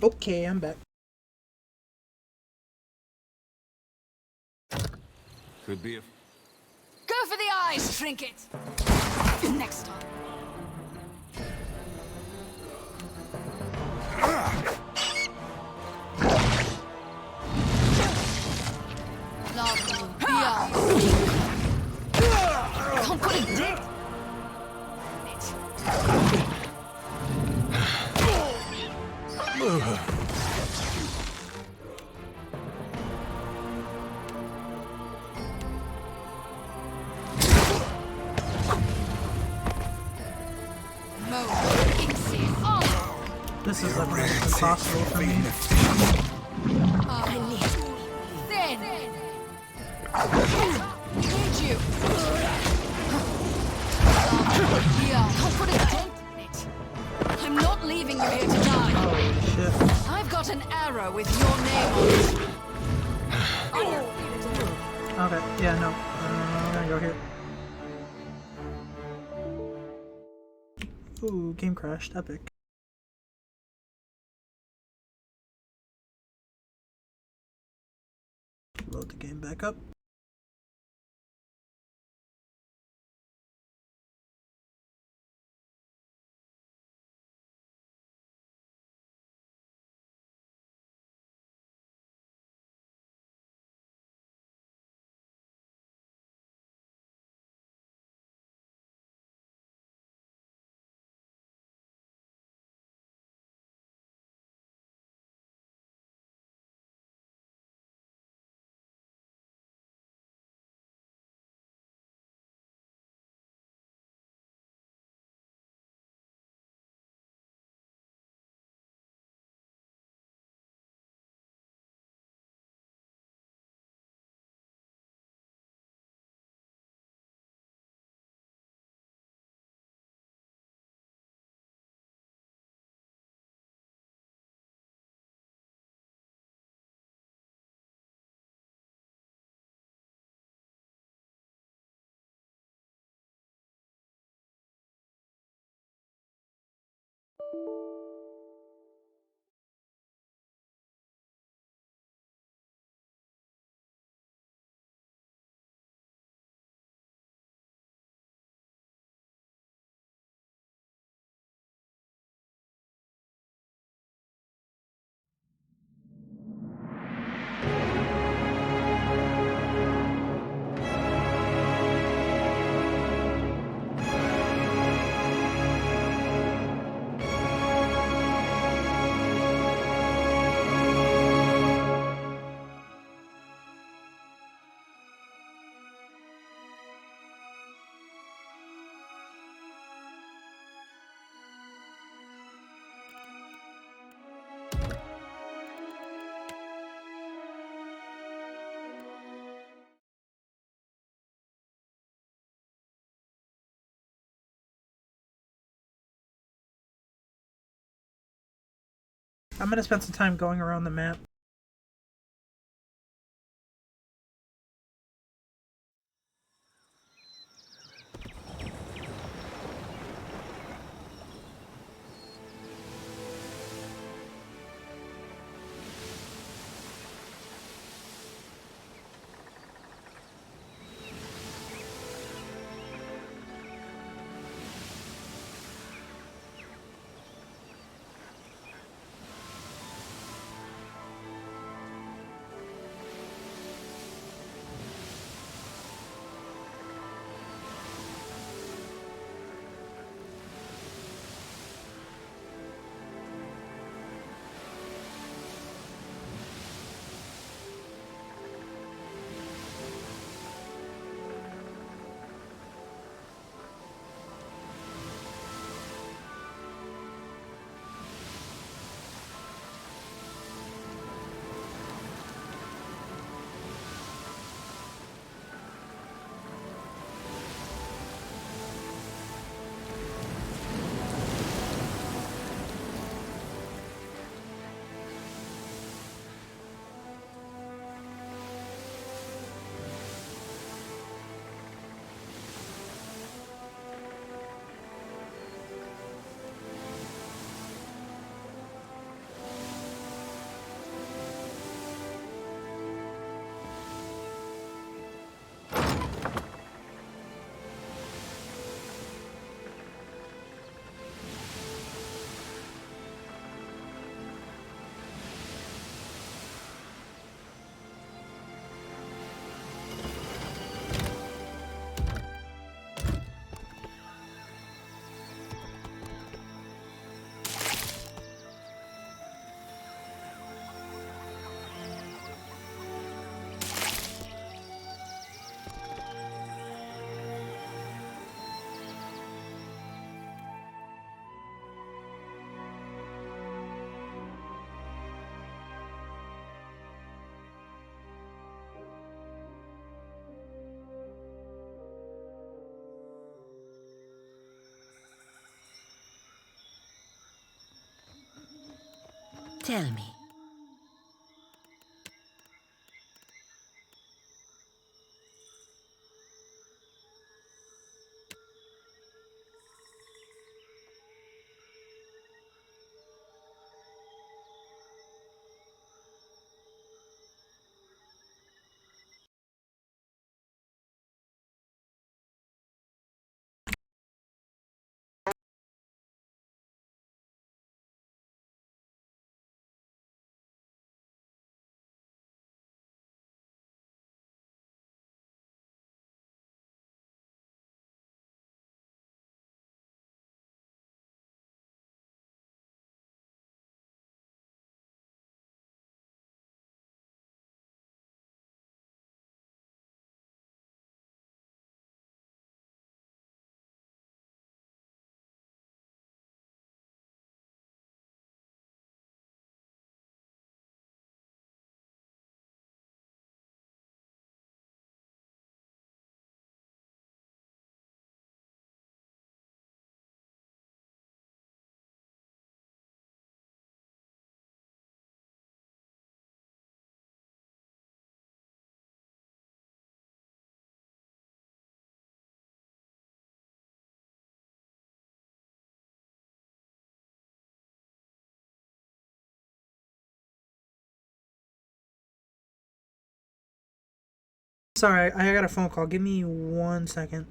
Okay, I'm back. Could be a... Go for the eyes, Trinket! Next time. Love the eyes. Can't put a dick. This is like almost impossible for me. I need you. Can't put a dent in it. I'm not leaving you here to die. Holy shit. I've got an arrow with your name on it. Okay, yeah, no. I'm gonna go here. Ooh, game crashed. Epic. Load the game back up. I'm gonna spend some time going around the map. Tell me. Sorry, I got a phone call. Give me 1 second.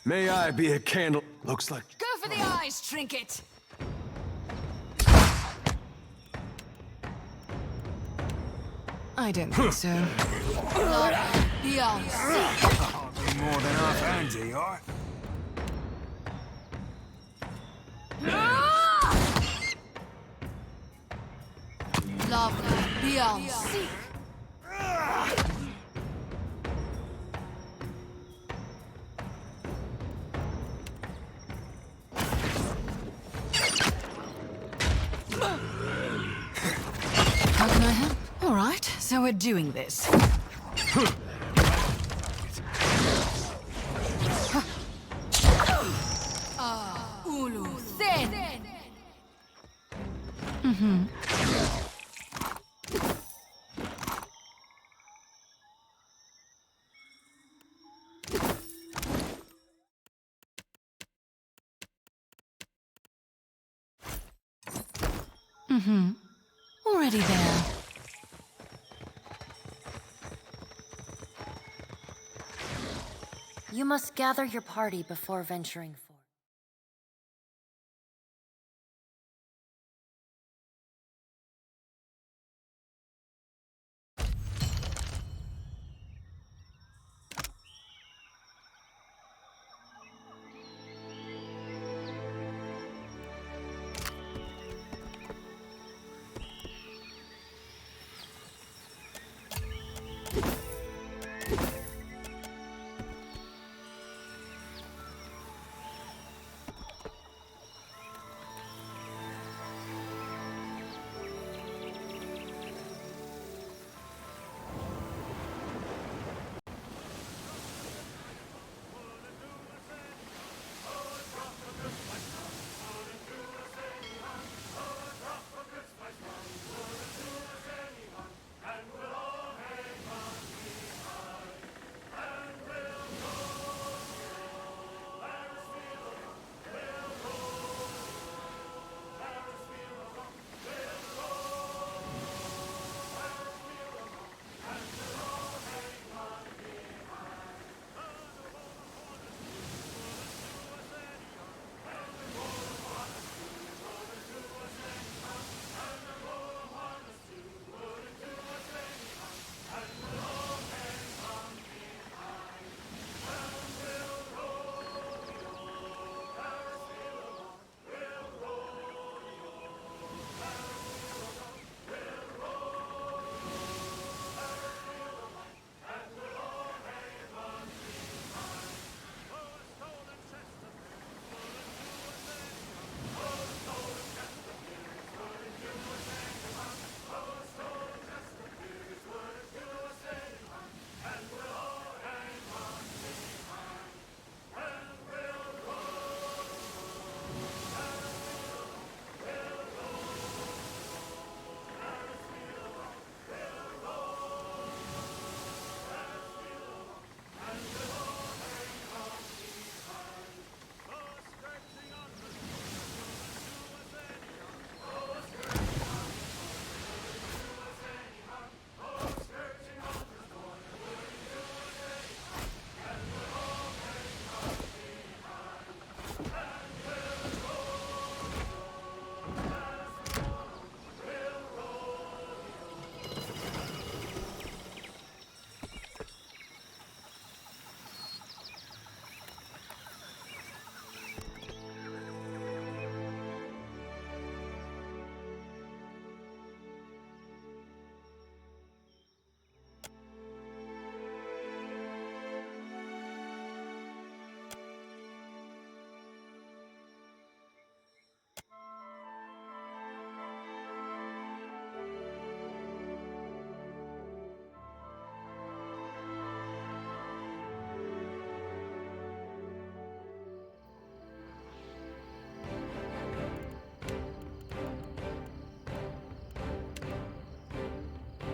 May I be a candle? Looks like... Go for the eyes, Trinket! I don't think so. Love beyond sea. Hardly more than half handy, alright? Love beyond sea. How can I help? All right, so we're doing this. Ulu thin. Mm-hmm. Mm-hmm. Already there. You must gather your party before venturing forth.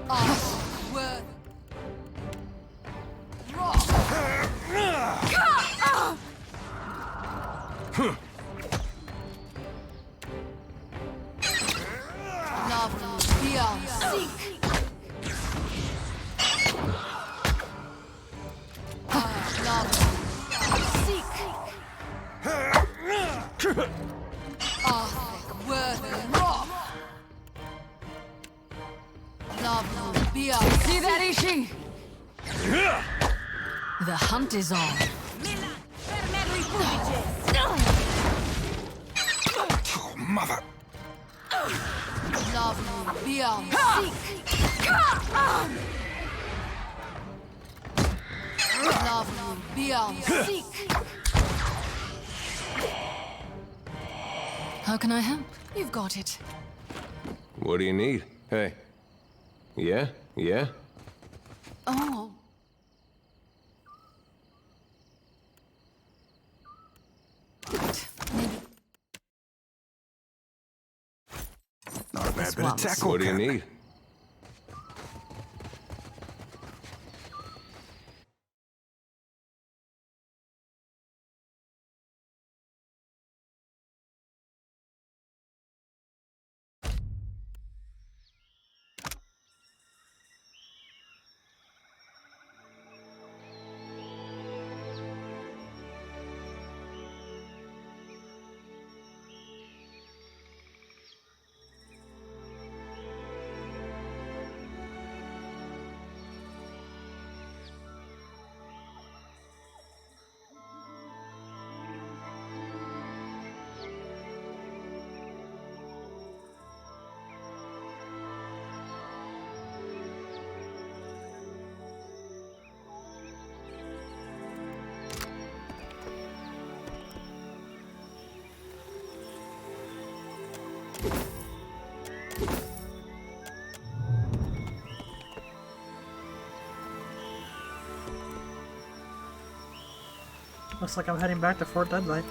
Word. Love beyond seek. Love seek. Word rock. Love beyond. See that, Ishi? The hunt is on. Oh, mother. Love beyond. Love beyond. How can I help? You've got it. What do you need? Hey. Yeah? Yeah? Oh. Not a bad bit of tackle. What do you need? Looks like I'm heading back to Fort Deadlight.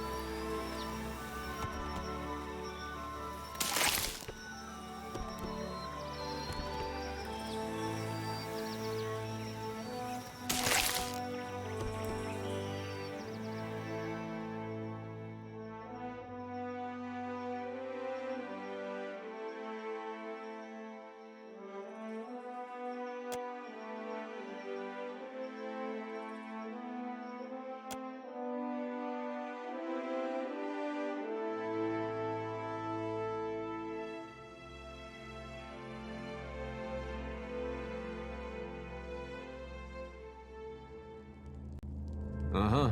Uh-huh.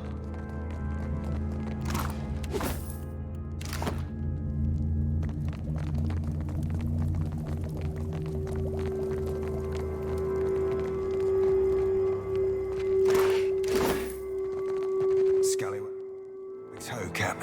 Scallywag. Toe cap.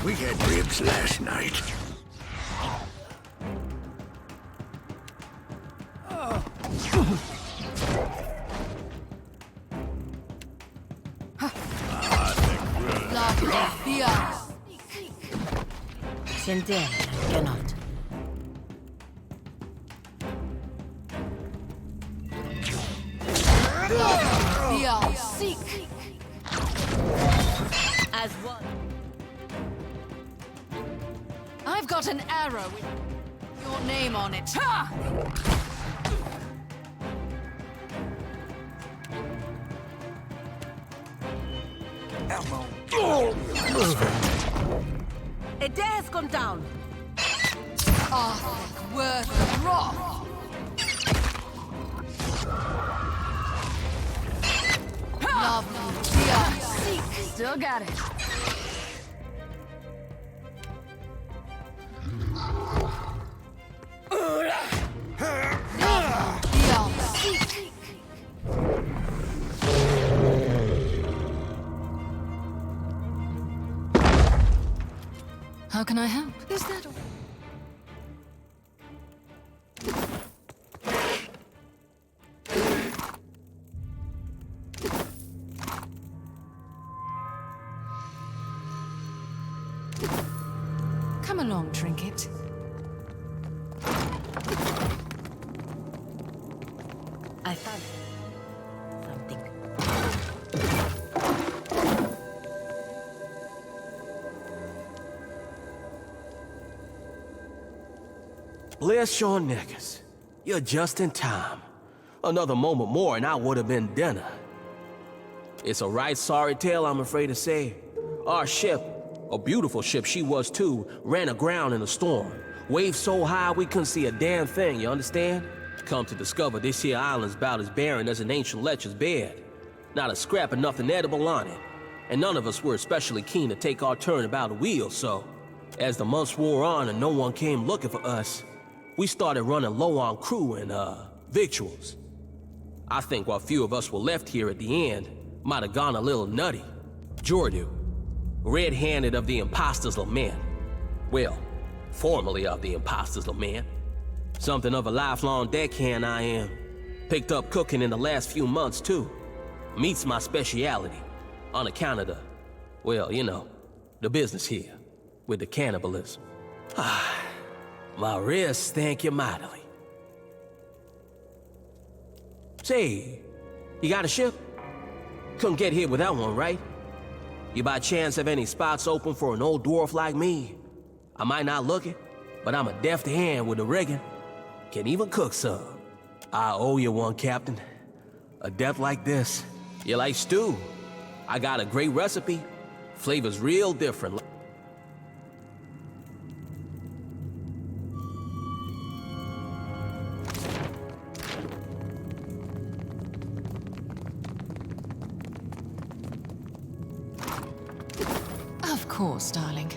We had ribs last night. Se entiende, cannot. As one. I've got an arrow with your name on it. Ha! A dare has gone down. Arthur, worth wrath. Love, yeah. Still got it. How can I help? Is that all? Come along, Trinket. I found something. Bless your knickers. You're just in time. Another moment more and I would have been dinner. It's a right sorry tale, I'm afraid to say. Our ship, a beautiful ship she was too, ran aground in a storm. Waves so high we couldn't see a damn thing, you understand? Come to discover this here island's about as barren as an ancient lecher's bed. Not a scrap of nothing edible on it. And none of us were especially keen to take our turn about a wheel, so as the months wore on and no one came looking for us, we started running low on crew and, victuals. I think what few of us were left here at the end might have gone a little nutty. Jordu, red-handed of the Impostors Lament. Well, formerly of the Impostors Lament. Something of a lifelong deckhand I am. Picked up cooking in the last few months, too. Meat's my speciality, on account of the, well, you know, the business here, with the cannibalism. My wrists thank you mightily. Say, you got a ship? Couldn't get here without one, right? You by chance have any spots open for an old dwarf like me? I might not look it, but I'm a deft hand with the rigging. Can even cook some. I owe you one, Captain. A death like this. You like stew? I got a great recipe. Flavor's real different. Of course, darling.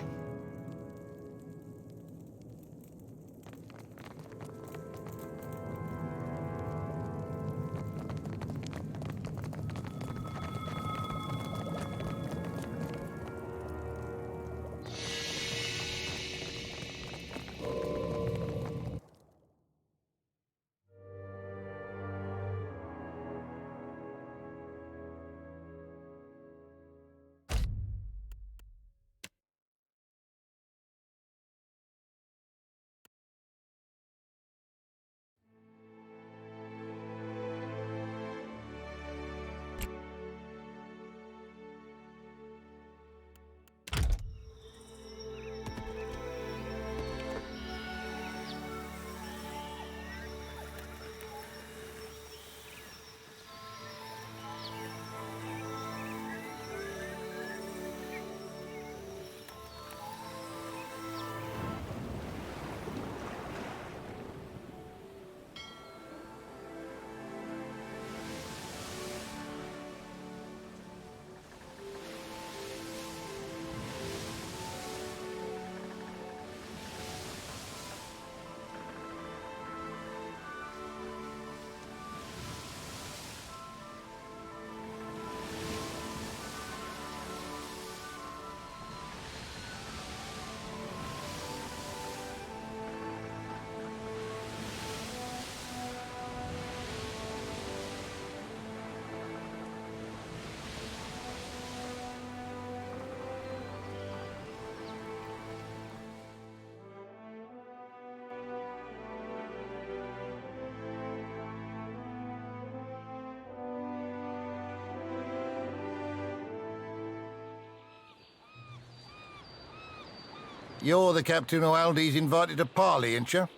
You're the captain who Aldi's invited to parley, ain't you?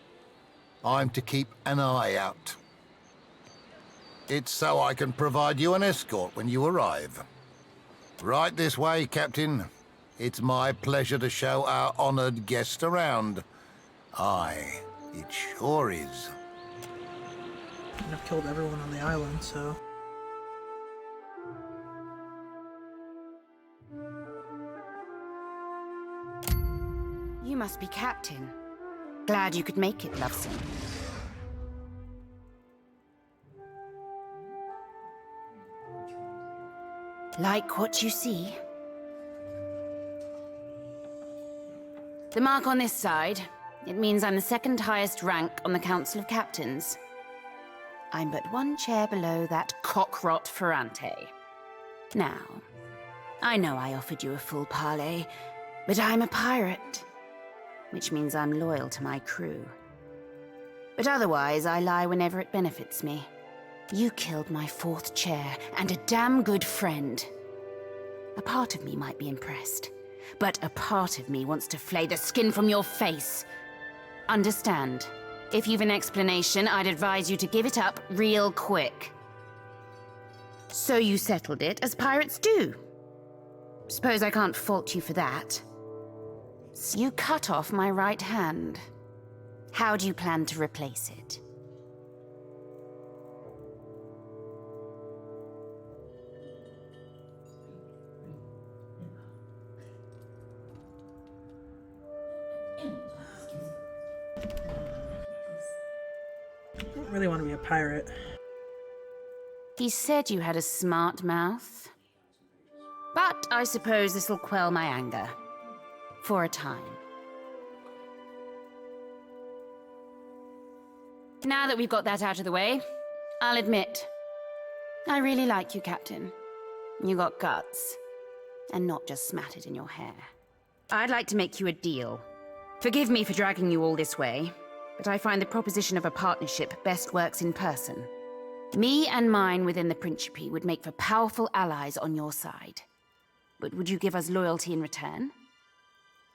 I'm to keep an eye out. It's so I can provide you an escort when you arrive. Right this way, Captain. It's my pleasure to show our honoured guest around. Aye, it sure is. And I've killed everyone on the island, so... You must be Captain. Glad you could make it, Loveson. Like what you see? The mark on this side, it means I'm the second highest rank on the Council of Captains. I'm but one chair below that cockrot Ferrante. Now, I know I offered you a full parley, but I'm a pirate. which means I'm loyal to my crew. But otherwise, I lie whenever it benefits me. You killed my fourth chair, and a damn good friend. A part of me might be impressed, but a part of me wants to flay the skin from your face. Understand? If you've an explanation, I'd advise you to give it up real quick. So you settled it, as pirates do. Suppose I can't fault you for that. So you cut off my right hand. How do you plan to replace it? I don't really want to be a pirate. He said you had a smart mouth. But I suppose this'll quell my anger. For a time. Now that we've got that out of the way, I'll admit, I really like you, Captain. You got guts, and not just smattered in your hair. I'd like to make you a deal. Forgive me for dragging you all this way, but I find the proposition of a partnership best works in person. Me and mine within the Principe would make for powerful allies on your side. But would you give us loyalty in return?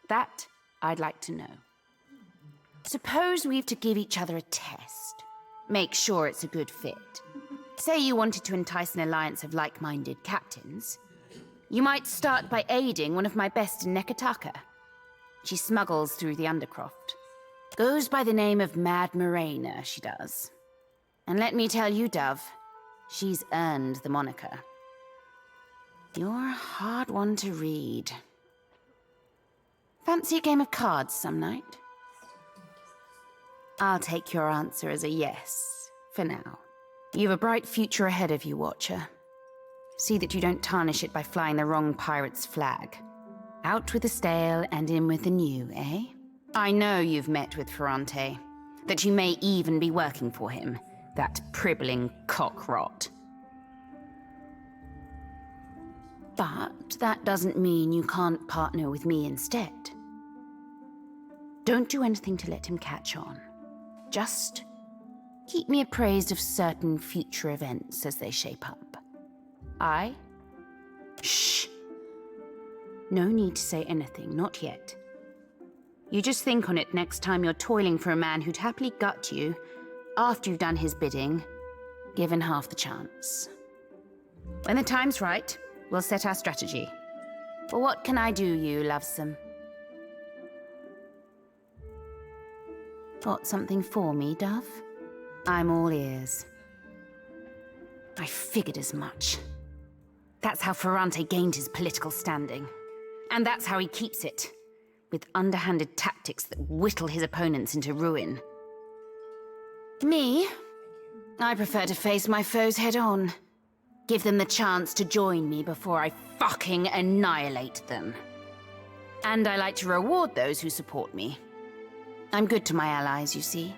That I'd like to know. Suppose we've to give each other a test. Make sure it's a good fit. Say you wanted to entice an alliance of like-minded captains. You might start by aiding one of my best in Nekataka. She smuggles through the Undercroft. Goes by the name of Mad Morena, she does. And let me tell you, Dove, she's earned the moniker. You're a hard one to read. Fancy a game of cards some night? I'll take your answer as a yes, for now. You've a bright future ahead of you, Watcher. See that you don't tarnish it by flying the wrong pirate's flag. Out with the stale and in with the new, eh? I know you've met with Ferrante, that you may even be working for him, that pribbling cockrot. But that doesn't mean you can't partner with me instead. Don't do anything to let him catch on. Just keep me appraised of certain future events as they shape up. Shh. No need to say anything, not yet. You just think on it next time you're toiling for a man who'd happily gut you after you've done his bidding, given half the chance. When the time's right, we'll set our strategy. But what can I do, you lovesome? Got something for me, Dove? I'm all ears. I figured as much. That's how Ferrante gained his political standing. And that's how he keeps it, with underhanded tactics that whittle his opponents into ruin. Me? I prefer to face my foes head on. Give them the chance to join me before I fucking annihilate them. And I like to reward those who support me. I'm good to my allies, you see.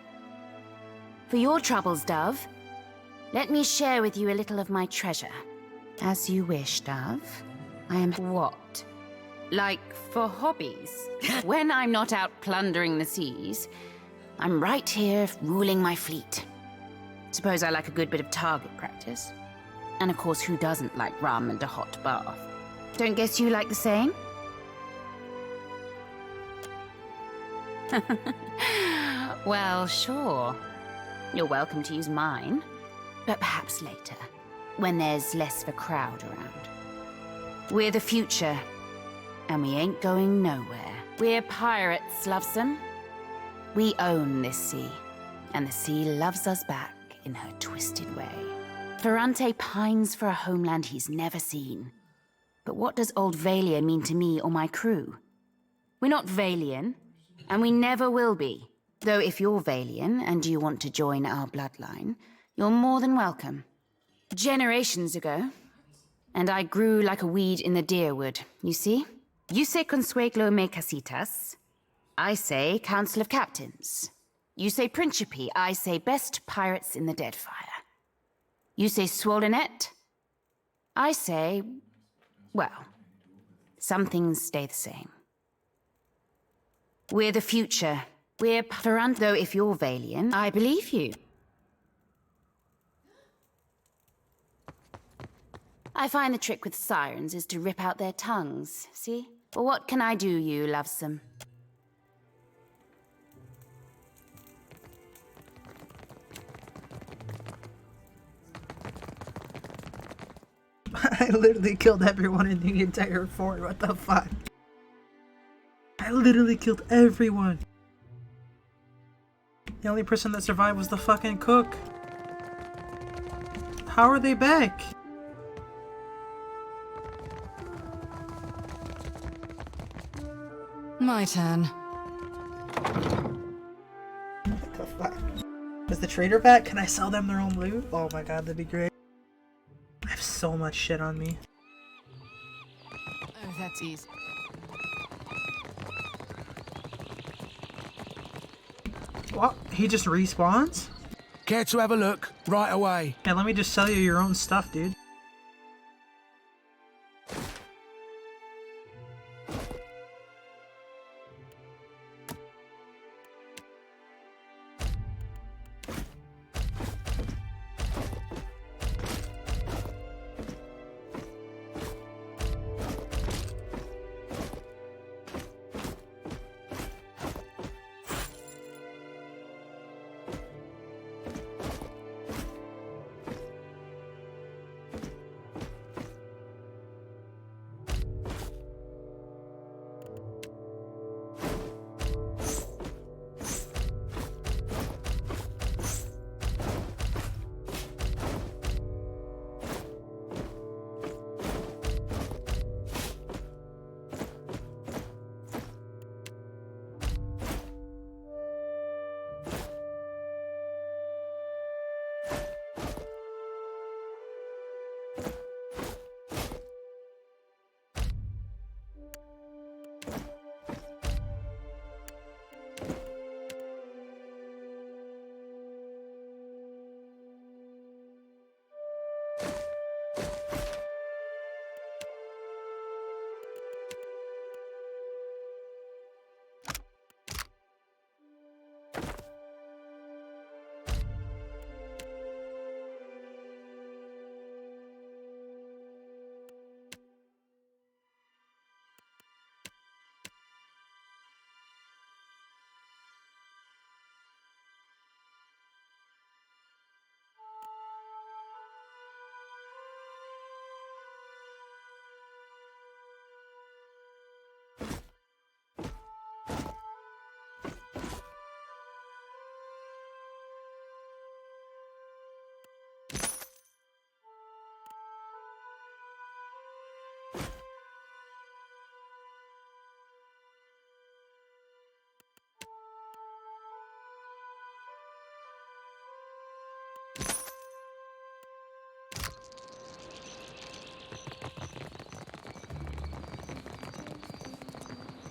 For your troubles, Dove, let me share with you a little of my treasure. As you wish, Dove. I am what? Like for hobbies? When I'm not out plundering the seas, I'm right here ruling my fleet. Suppose I like a good bit of target practice. And of course, who doesn't like rum and a hot bath? Don't guess you like the same? Well, sure. You're welcome to use mine. But perhaps later, when there's less of a crowd around. We're the future, and we ain't going nowhere. We're pirates, lovesome. We own this sea, and the sea loves us back in her twisted way. Ferrante pines for a homeland he's never seen. But what does old Valia mean to me or my crew? We're not Valian, and we never will be. Though if you're Valian and you want to join our bloodline, you're more than welcome. Generations ago, and I grew like a weed in the deerwood, you see? You say Consueglo me casitas, I say Council of Captains. You say Principe, I say best pirates in the Deadfire. You say Swollenet, I say, well, some things stay the same. We're the future. We're Ferrante, though if you're Valiant, I believe you. I find the trick with sirens is to rip out their tongues, see? Well, what can I do, you lovesome? I literally killed everyone in the entire fort, what the fuck? I literally killed everyone! The only person that survived was the fucking cook. How are they back? My turn. What the fuck? Is the trader back? Can I sell them their own loot? Oh my god, that'd be great. I have so much shit on me. Oh, that's easy. What? He just respawns? Care to have a look? Right away. Yeah, let me just sell you your own stuff, dude.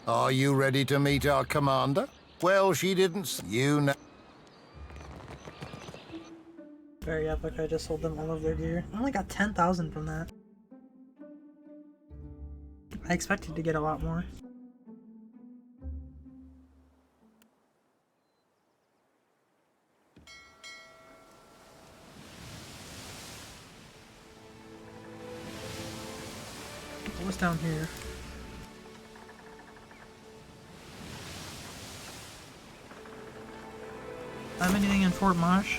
Are you ready to meet our commander? Well, she didn't. You know. Very epic, I just sold them all of their gear. I only got 10,000 from that. I expected to get a lot more. What's down here? Have anything in Fort Marsh?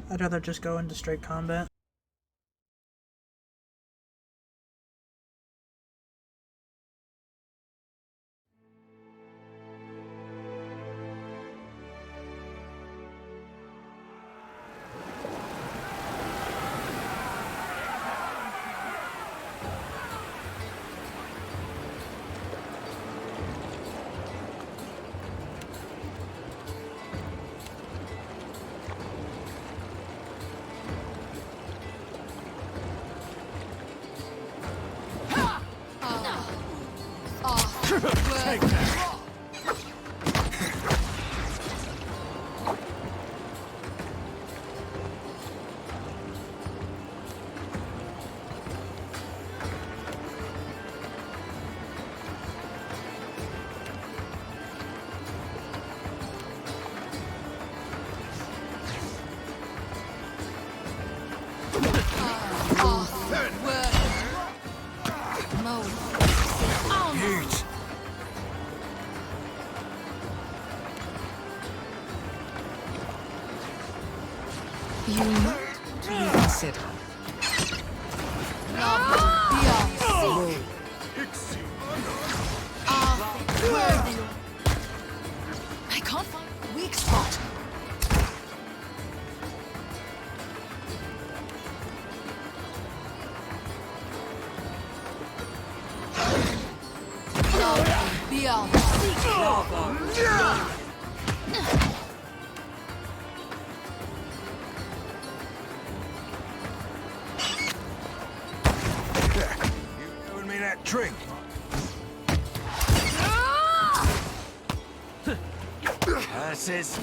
I'd rather just go into straight combat. You might to reconsider. I can't find a weak spot. Beyond. That drink. This is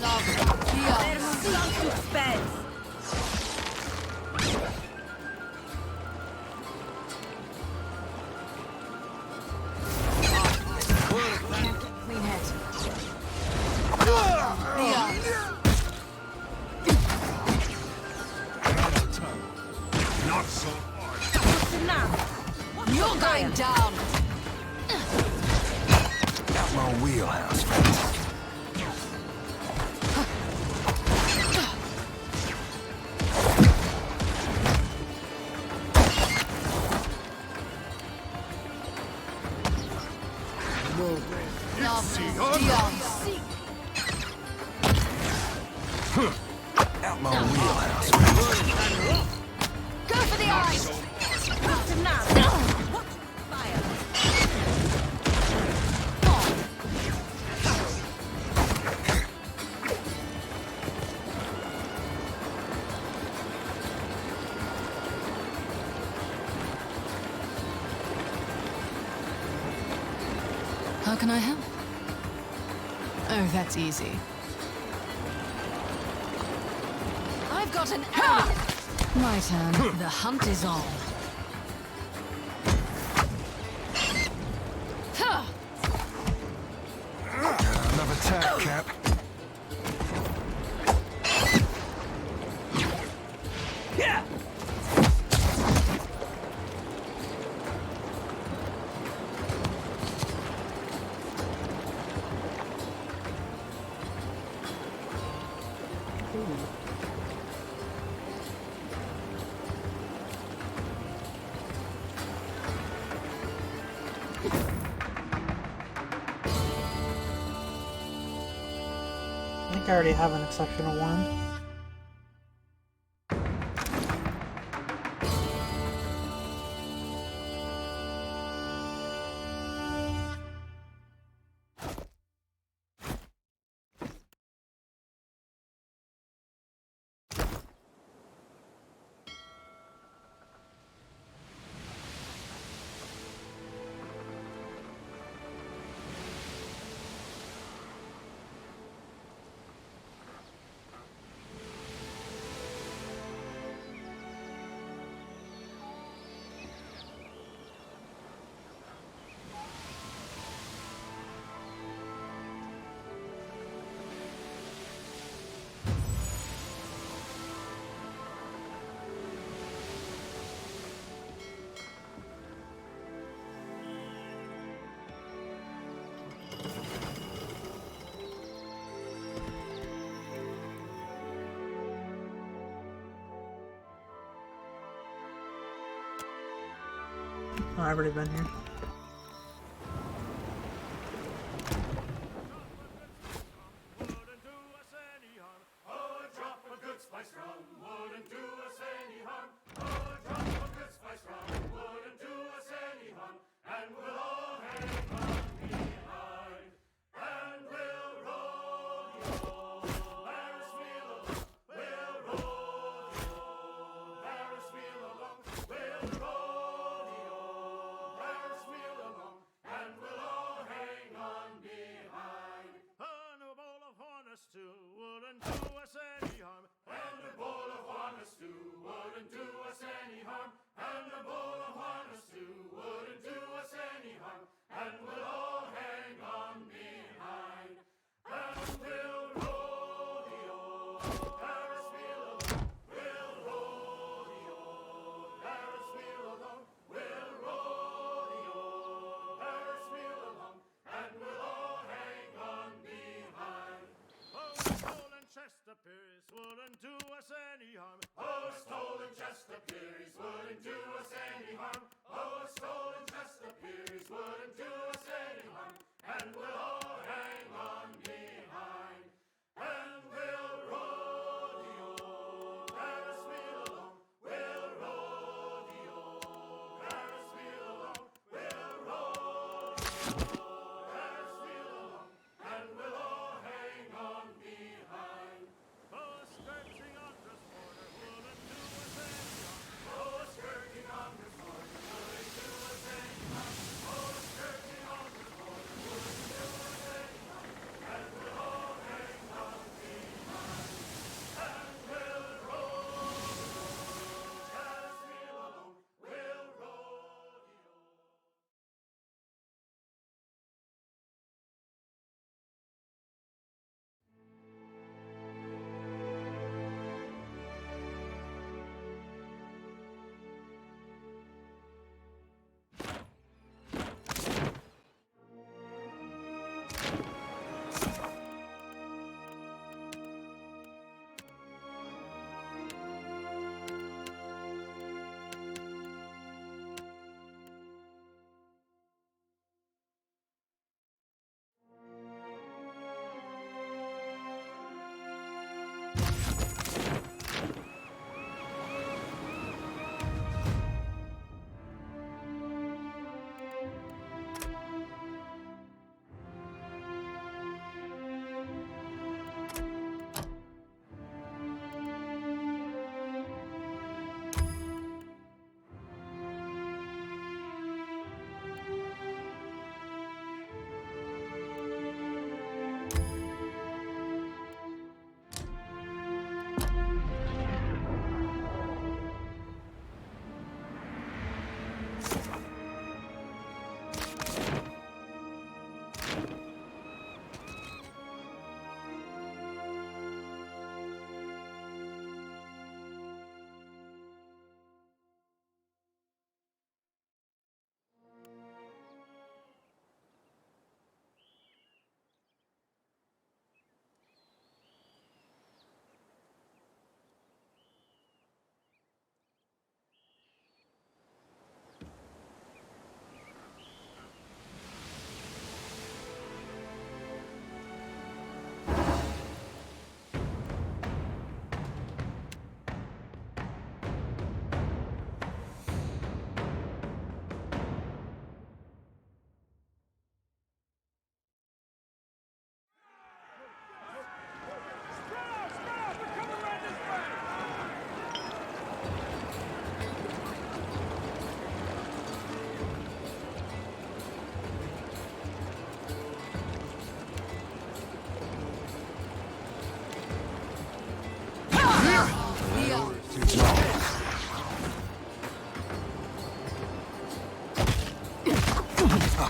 Clean head. Not so You're going down. Out my wheelhouse, friends. Out my wheelhouse, friends. Go for the eyes. How can I help? Oh, that's easy. I've got an arrow. My turn. The hunt is on. Another tap, Cap. Yeah. I think I already have an exceptional one. Oh, I've already been here.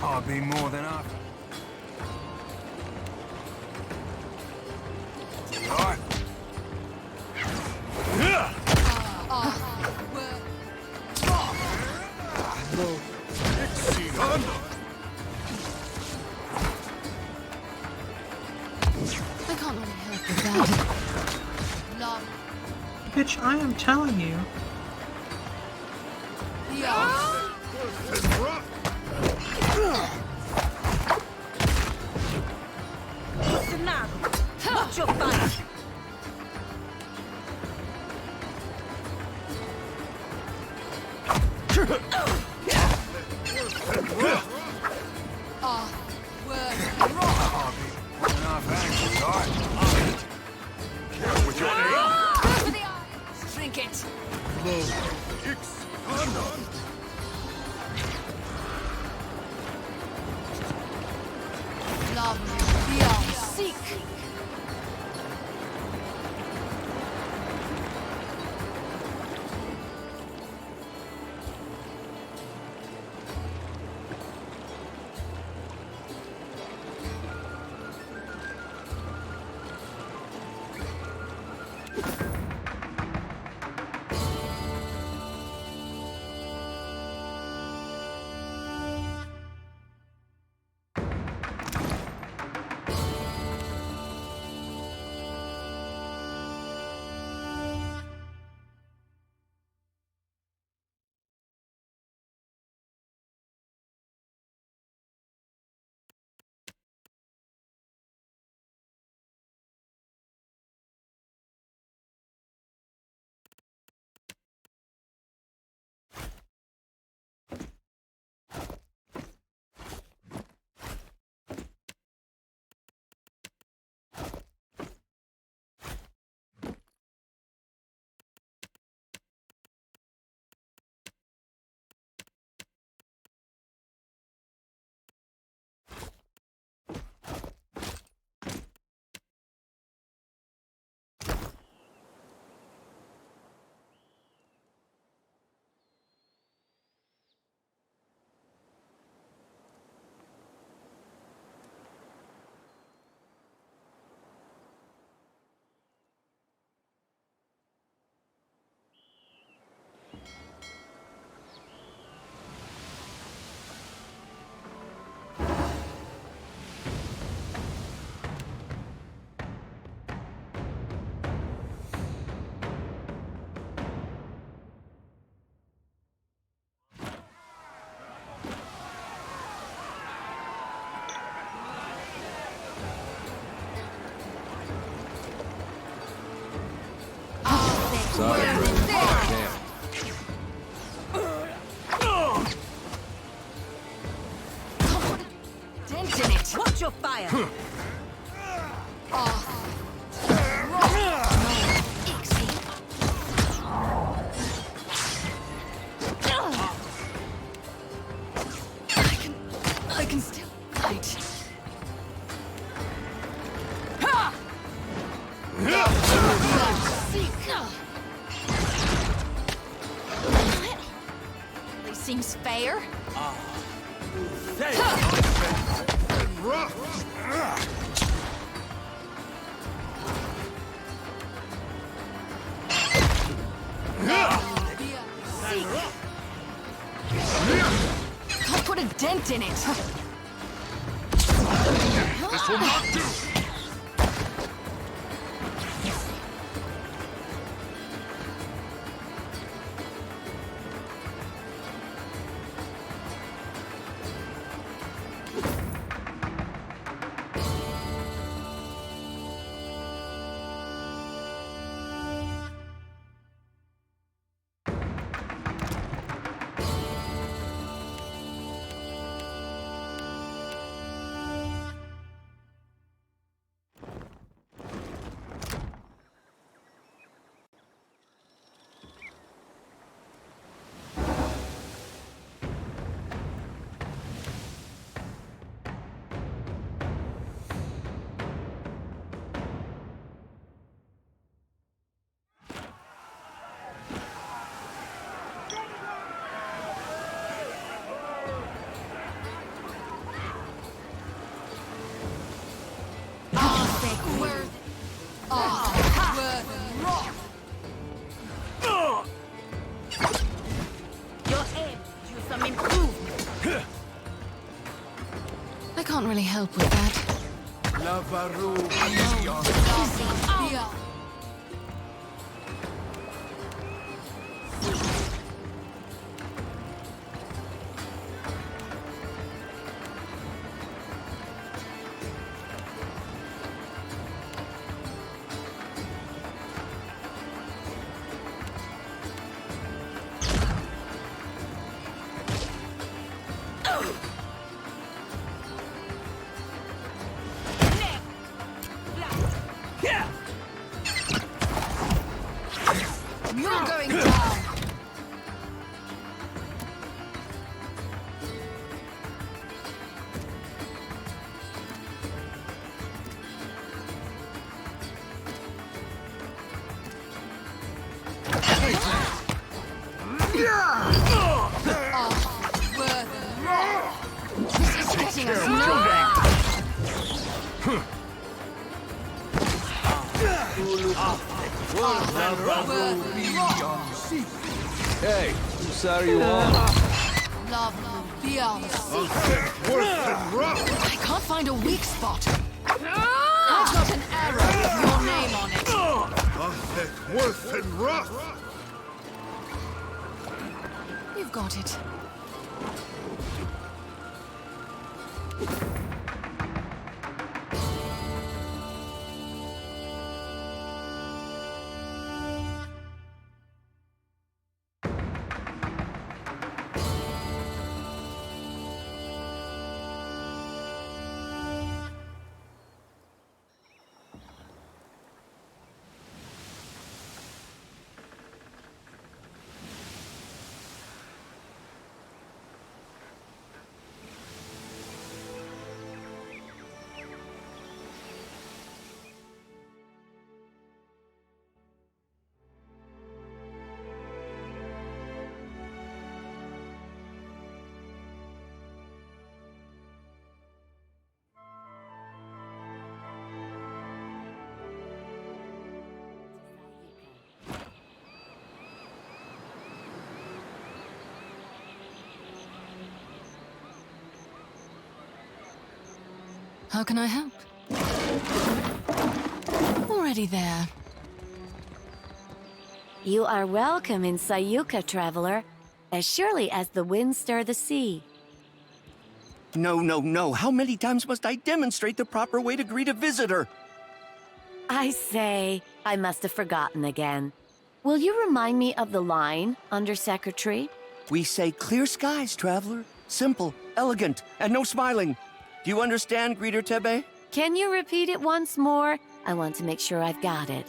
I'll be more than up. Right. I can't really help with that. Love. Bitch, I am telling you. Yeah. Watch your fire! Drink it. Love beyond seek. Sorry, bro. Damn. Dent in it! Watch your fire! I can still fight. Seems fair. Can't put a dent in it. This will not do. I can't really help with that. You're going down! This is getting us nowhere. Hey, whose side are you on? Love be on the sea. I can't find a weak spot. I've got an arrow with your name on it. Worth and rough. You've got it. How can I help? Already there. You are welcome in Sayuka, traveler, as surely as the winds stir the sea. No, no, no. How many times must I demonstrate the proper way to greet a visitor? I say, I must have forgotten again. Will you remind me of the line, Undersecretary? We say clear skies, traveler. Simple, elegant, and no smiling. Do you understand, Greeter Tebe? Can you repeat it once more? I want to make sure I've got it.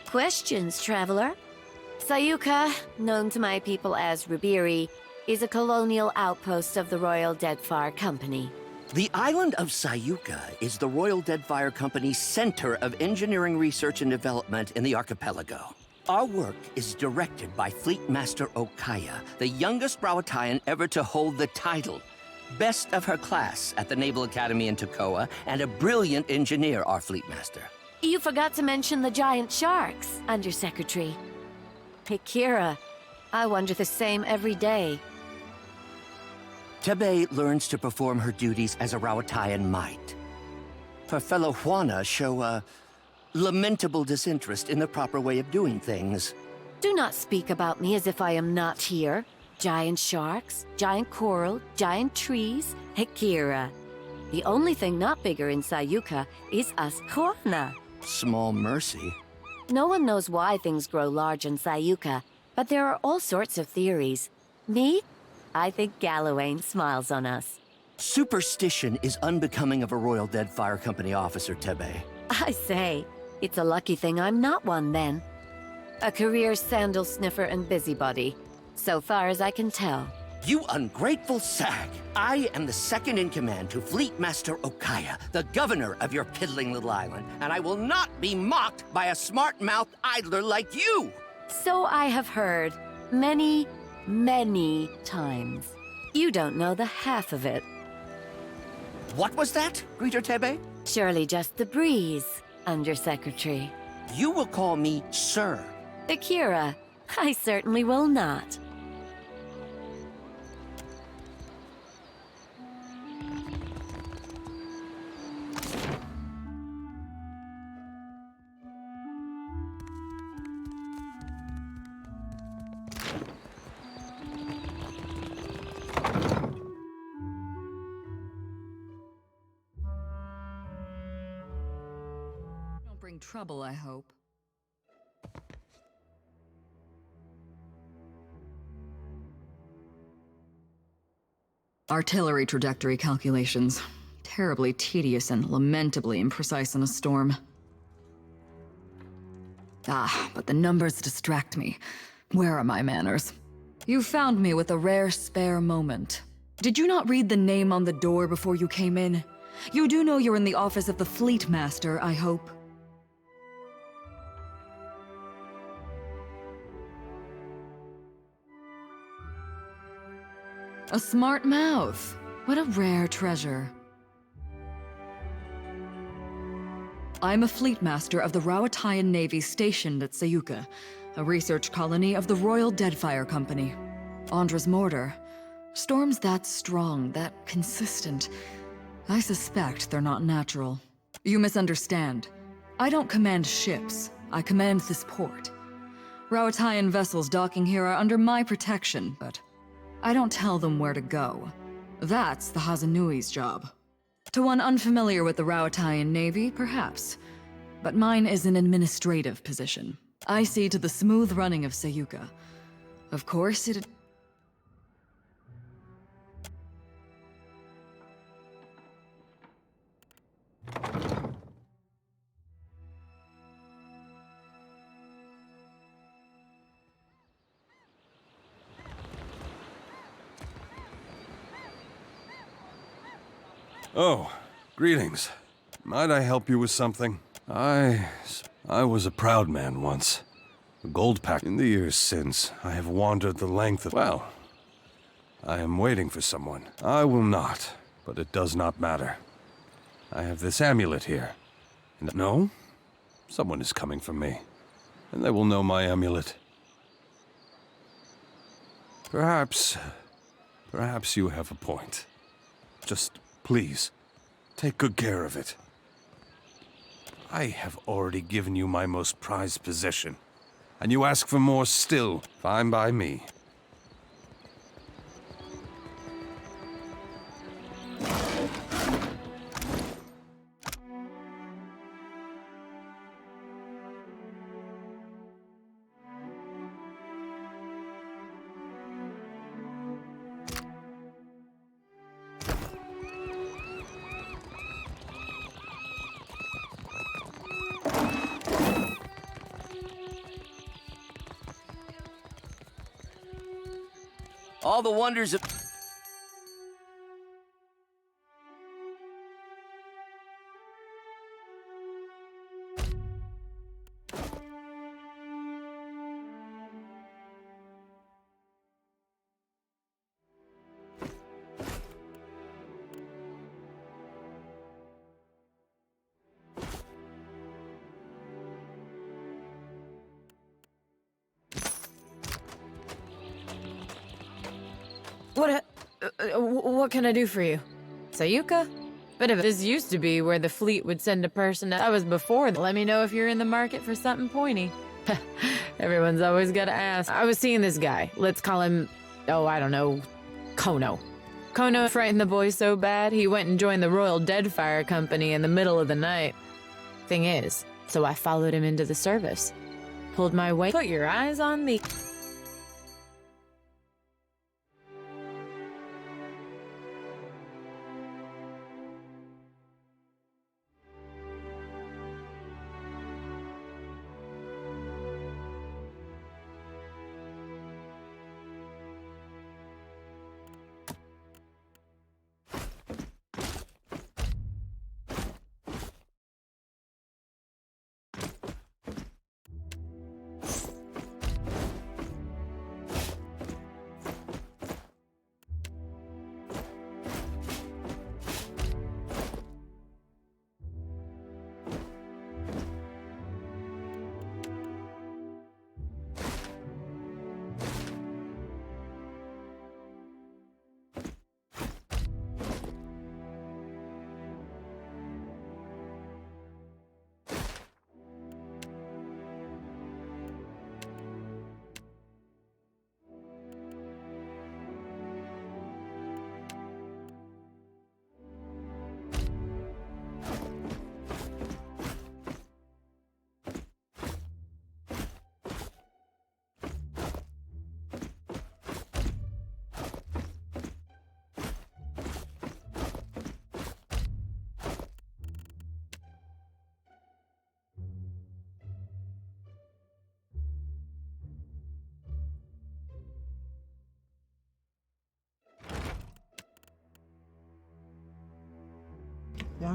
Questions, traveler? Sayuka, known to my people as Ribiri, is a colonial outpost of the Royal Deadfire Company. The island of Sayuka is the Royal Deadfire Company's center of engineering research and development in the archipelago. Our work is directed by Fleet Master Okaya, the youngest Rawatayan ever to hold the title. Best of her class at the Naval Academy in Tokoa, and a brilliant engineer, our Fleet Master. You forgot to mention the giant sharks, Undersecretary. Akira, I wonder the same every day. Tebe learns to perform her duties as a Rawatayan might. Her fellow Juana show a lamentable disinterest in the proper way of doing things. Do not speak about me as if I am not here. Giant sharks, giant coral, giant trees, Akira. The only thing not bigger in Sayuka is us Juana. Small mercy. No one knows why things grow large in Sayuka, but there are all sorts of theories. Me? I think Gallowayne smiles on us. Superstition is unbecoming of a Royal Deadfire Company officer, Tebe. I say, it's a lucky thing I'm not one then. A career sandal sniffer and busybody, so far as I can tell. You ungrateful sag! I am the second in command to Fleet Master Okaya, the governor of your piddling little island, and I will not be mocked by a smart-mouthed idler like you! So I have heard many, many times. You don't know the half of it. What was that, Greeter Tebe? Surely just the breeze, Undersecretary. You will call me Sir. Akira, I certainly will not. Don't bring trouble, I hope. Artillery trajectory calculations. Terribly tedious and lamentably imprecise in a storm. Ah, but the numbers distract me. Where are my manners? You found me with a rare spare moment. Did you not read the name on the door before you came in? You do know you're in the office of the Fleet Master, I hope. A smart mouth. What a rare treasure. I'm a fleet master of the Rawatayan Navy stationed at Sayuka, a research colony of the Royal Deadfire Company. Andra's mortar. Storms that strong, that consistent. I suspect they're not natural. You misunderstand. I don't command ships. I command this port. Rawatayan vessels docking here are under my protection, but I don't tell them where to go. That's the Hazanui's job. To one unfamiliar with the Rawatayan Navy, perhaps. But mine is an administrative position. I see to the smooth running of Sayuka. Of course, it... Oh, greetings. Might I help you with something? I was a proud man once. A gold pack. In the years since, I have wandered the length of... Well, I am waiting for someone. I will not, but it does not matter. I have this amulet here. And no, someone is coming for me. And they will know my amulet. Perhaps you have a point. Just... please, take good care of it. I have already given you my most prized possession, and you ask for more still. Fine by me. All the wonders of... What can I do for you? Sayuka? Bit of this used to be where the fleet would send a person. That was before. Let me know if you're in the market for something pointy. Everyone's always gotta ask. I was seeing this guy. Let's call him, oh, I don't know, Kono. Kono frightened the boy so bad, he went and joined the Royal Deadfire Company in the middle of the night. Thing is, so I followed him into the service. Pulled my weight. Put your eyes on me.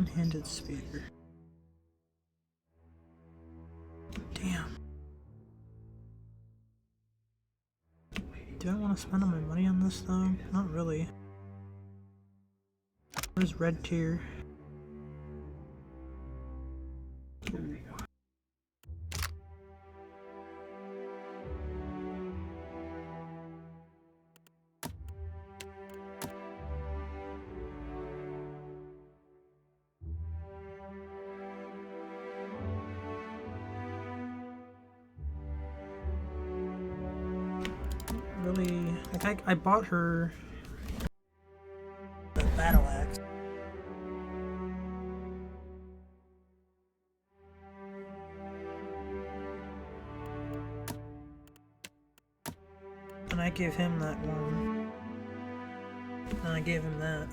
One-handed spear. Damn. Do I want to spend all my money on this though? Not really. Where's red tier? Ooh. Really, like I bought her the battle axe. And I gave him that one. And I gave him that.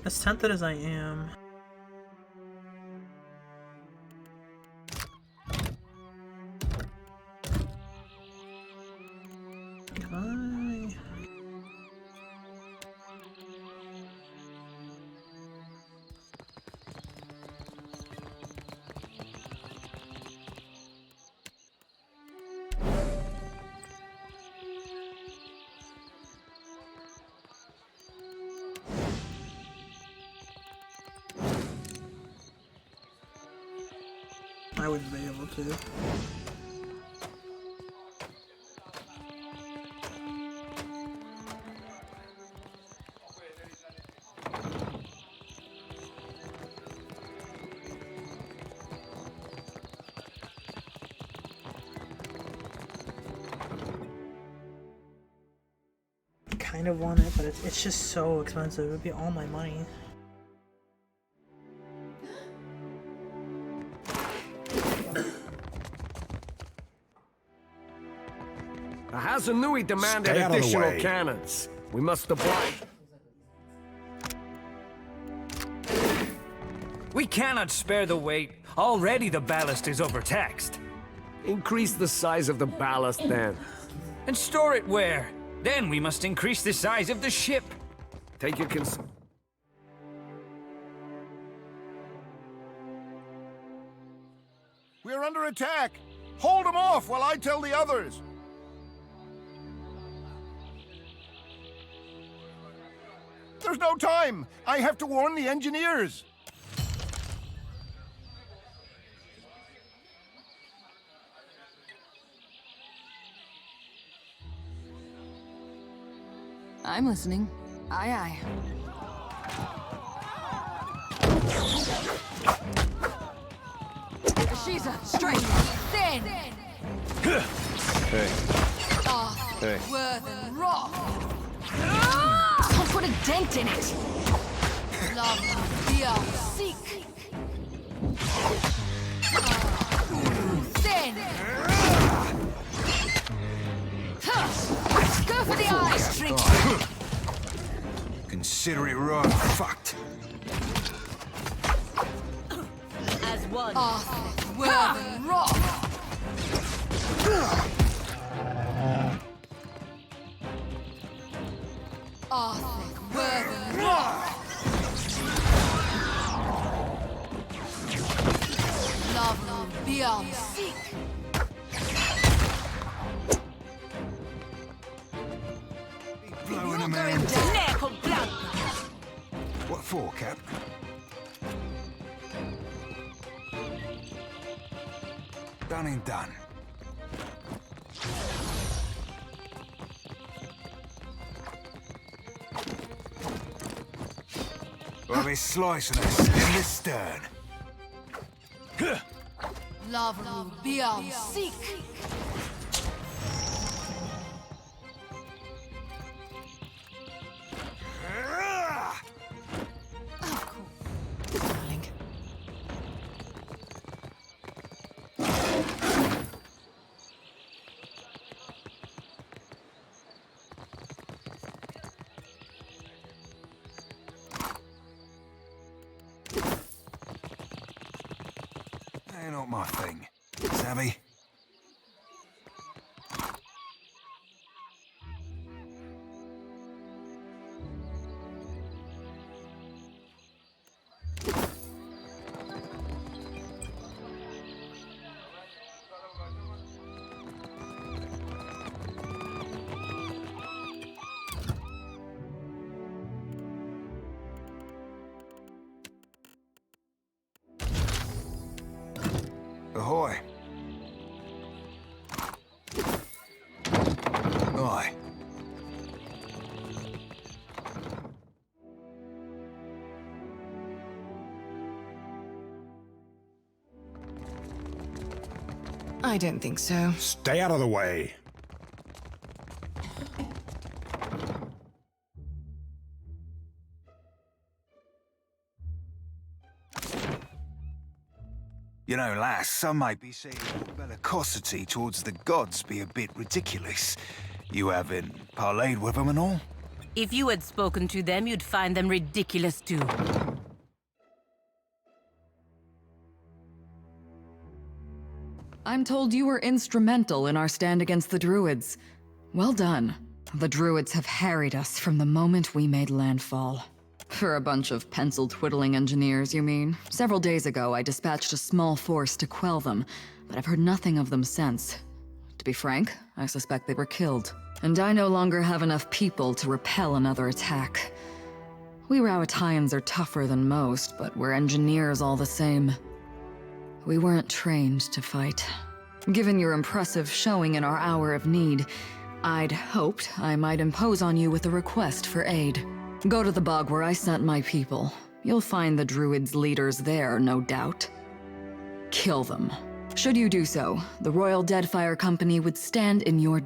As tempted as I am, can I? I wouldn't be able to. I kind of want it, but it's just so expensive. It would be all my money. Hazanui demanded Stay out of the additional way. cannons. We must oblige. We cannot spare the weight. Already the ballast is overtaxed. Increase the size of the ballast then. And store it where? Then we must increase the size of the ship. Take your We're under attack! Hold them off while I tell the others! There's no time! I have to warn the engineers! I'm listening. Aye, aye. Shiza, straight, thin. Hey. Hey. Worth and rock. I'll put a dent in it. Love, fear, seek. Thin. Go for the eyes, Drink. Consider it right fucked. As one. Worth and rock. Arthur, worth and rock. Beyond seek. Blowing a man. What for, Cap? Done and done. Well, he's slicing us in the stern. Lava beyond seek. Ain't not my thing. Savvy? Ahoy. Aye. I don't think so. Stay out of the way. You know, lass, some might be saying your bellicosity towards the gods be a bit ridiculous. You haven't parlayed with them and all? If you had spoken to them, you'd find them ridiculous too. I'm told you were instrumental in our stand against the Druids. Well done. The Druids have harried us from the moment we made landfall. For a bunch of pencil-twiddling engineers, you mean? Several days ago, I dispatched a small force to quell them, but I've heard nothing of them since. To be frank, I suspect they were killed. And I no longer have enough people to repel another attack. We Rowattians are tougher than most, but we're engineers all the same. We weren't trained to fight. Given your impressive showing in our hour of need, I'd hoped I might impose on you with a request for aid. Go to the bog where I sent my people. You'll find the Druids' leaders there, no doubt. Kill them. Should you do so, the Royal Deadfire Company would stand in your...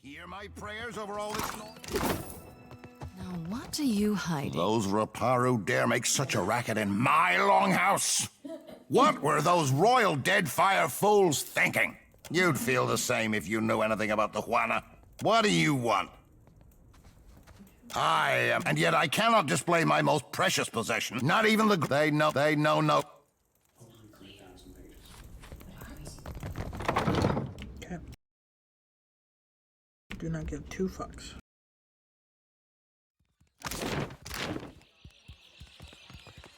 Hear my prayers over all this noise? Now, what are you hiding? Those Raparu dare make such a racket in my longhouse? What were those royal Deadfire fools thinking? You'd feel the same if you knew anything about the Juana. What do you want? I am, and yet I cannot display my most precious possession. Not even the... They know no. Do not give two fucks.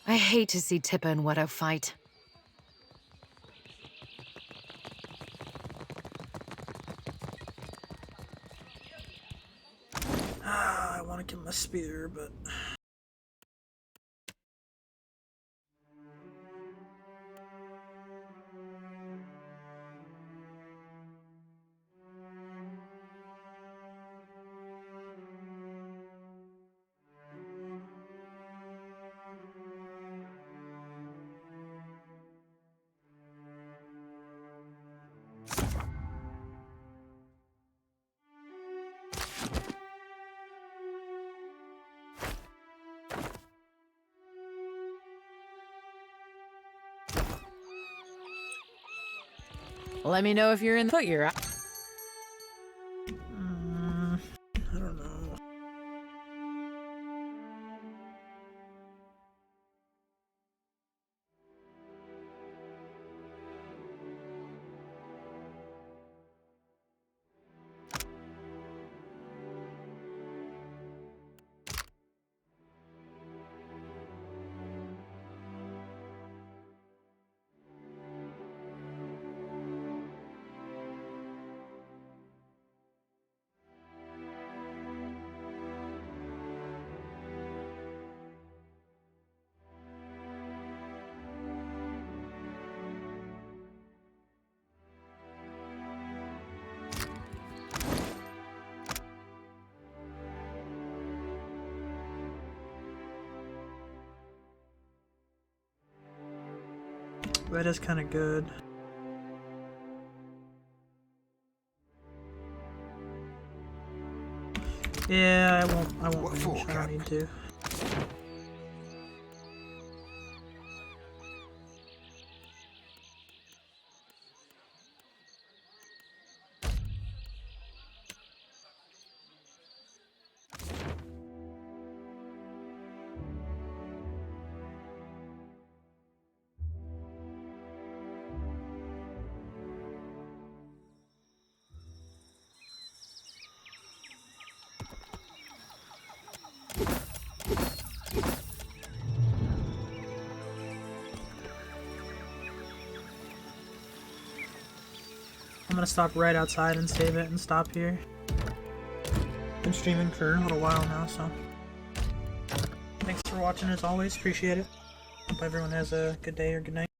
I hate to see Tippa and Wedo fight. I want to give him a spear, but... Let me know if you're in the... Put your... I don't know. That is kind of good. Yeah, I won't range. I don't need to. I'm gonna stop right outside and save it and stop here. Been streaming for a little while now, so thanks for watching as always, appreciate it. Hope everyone has a good day or good night.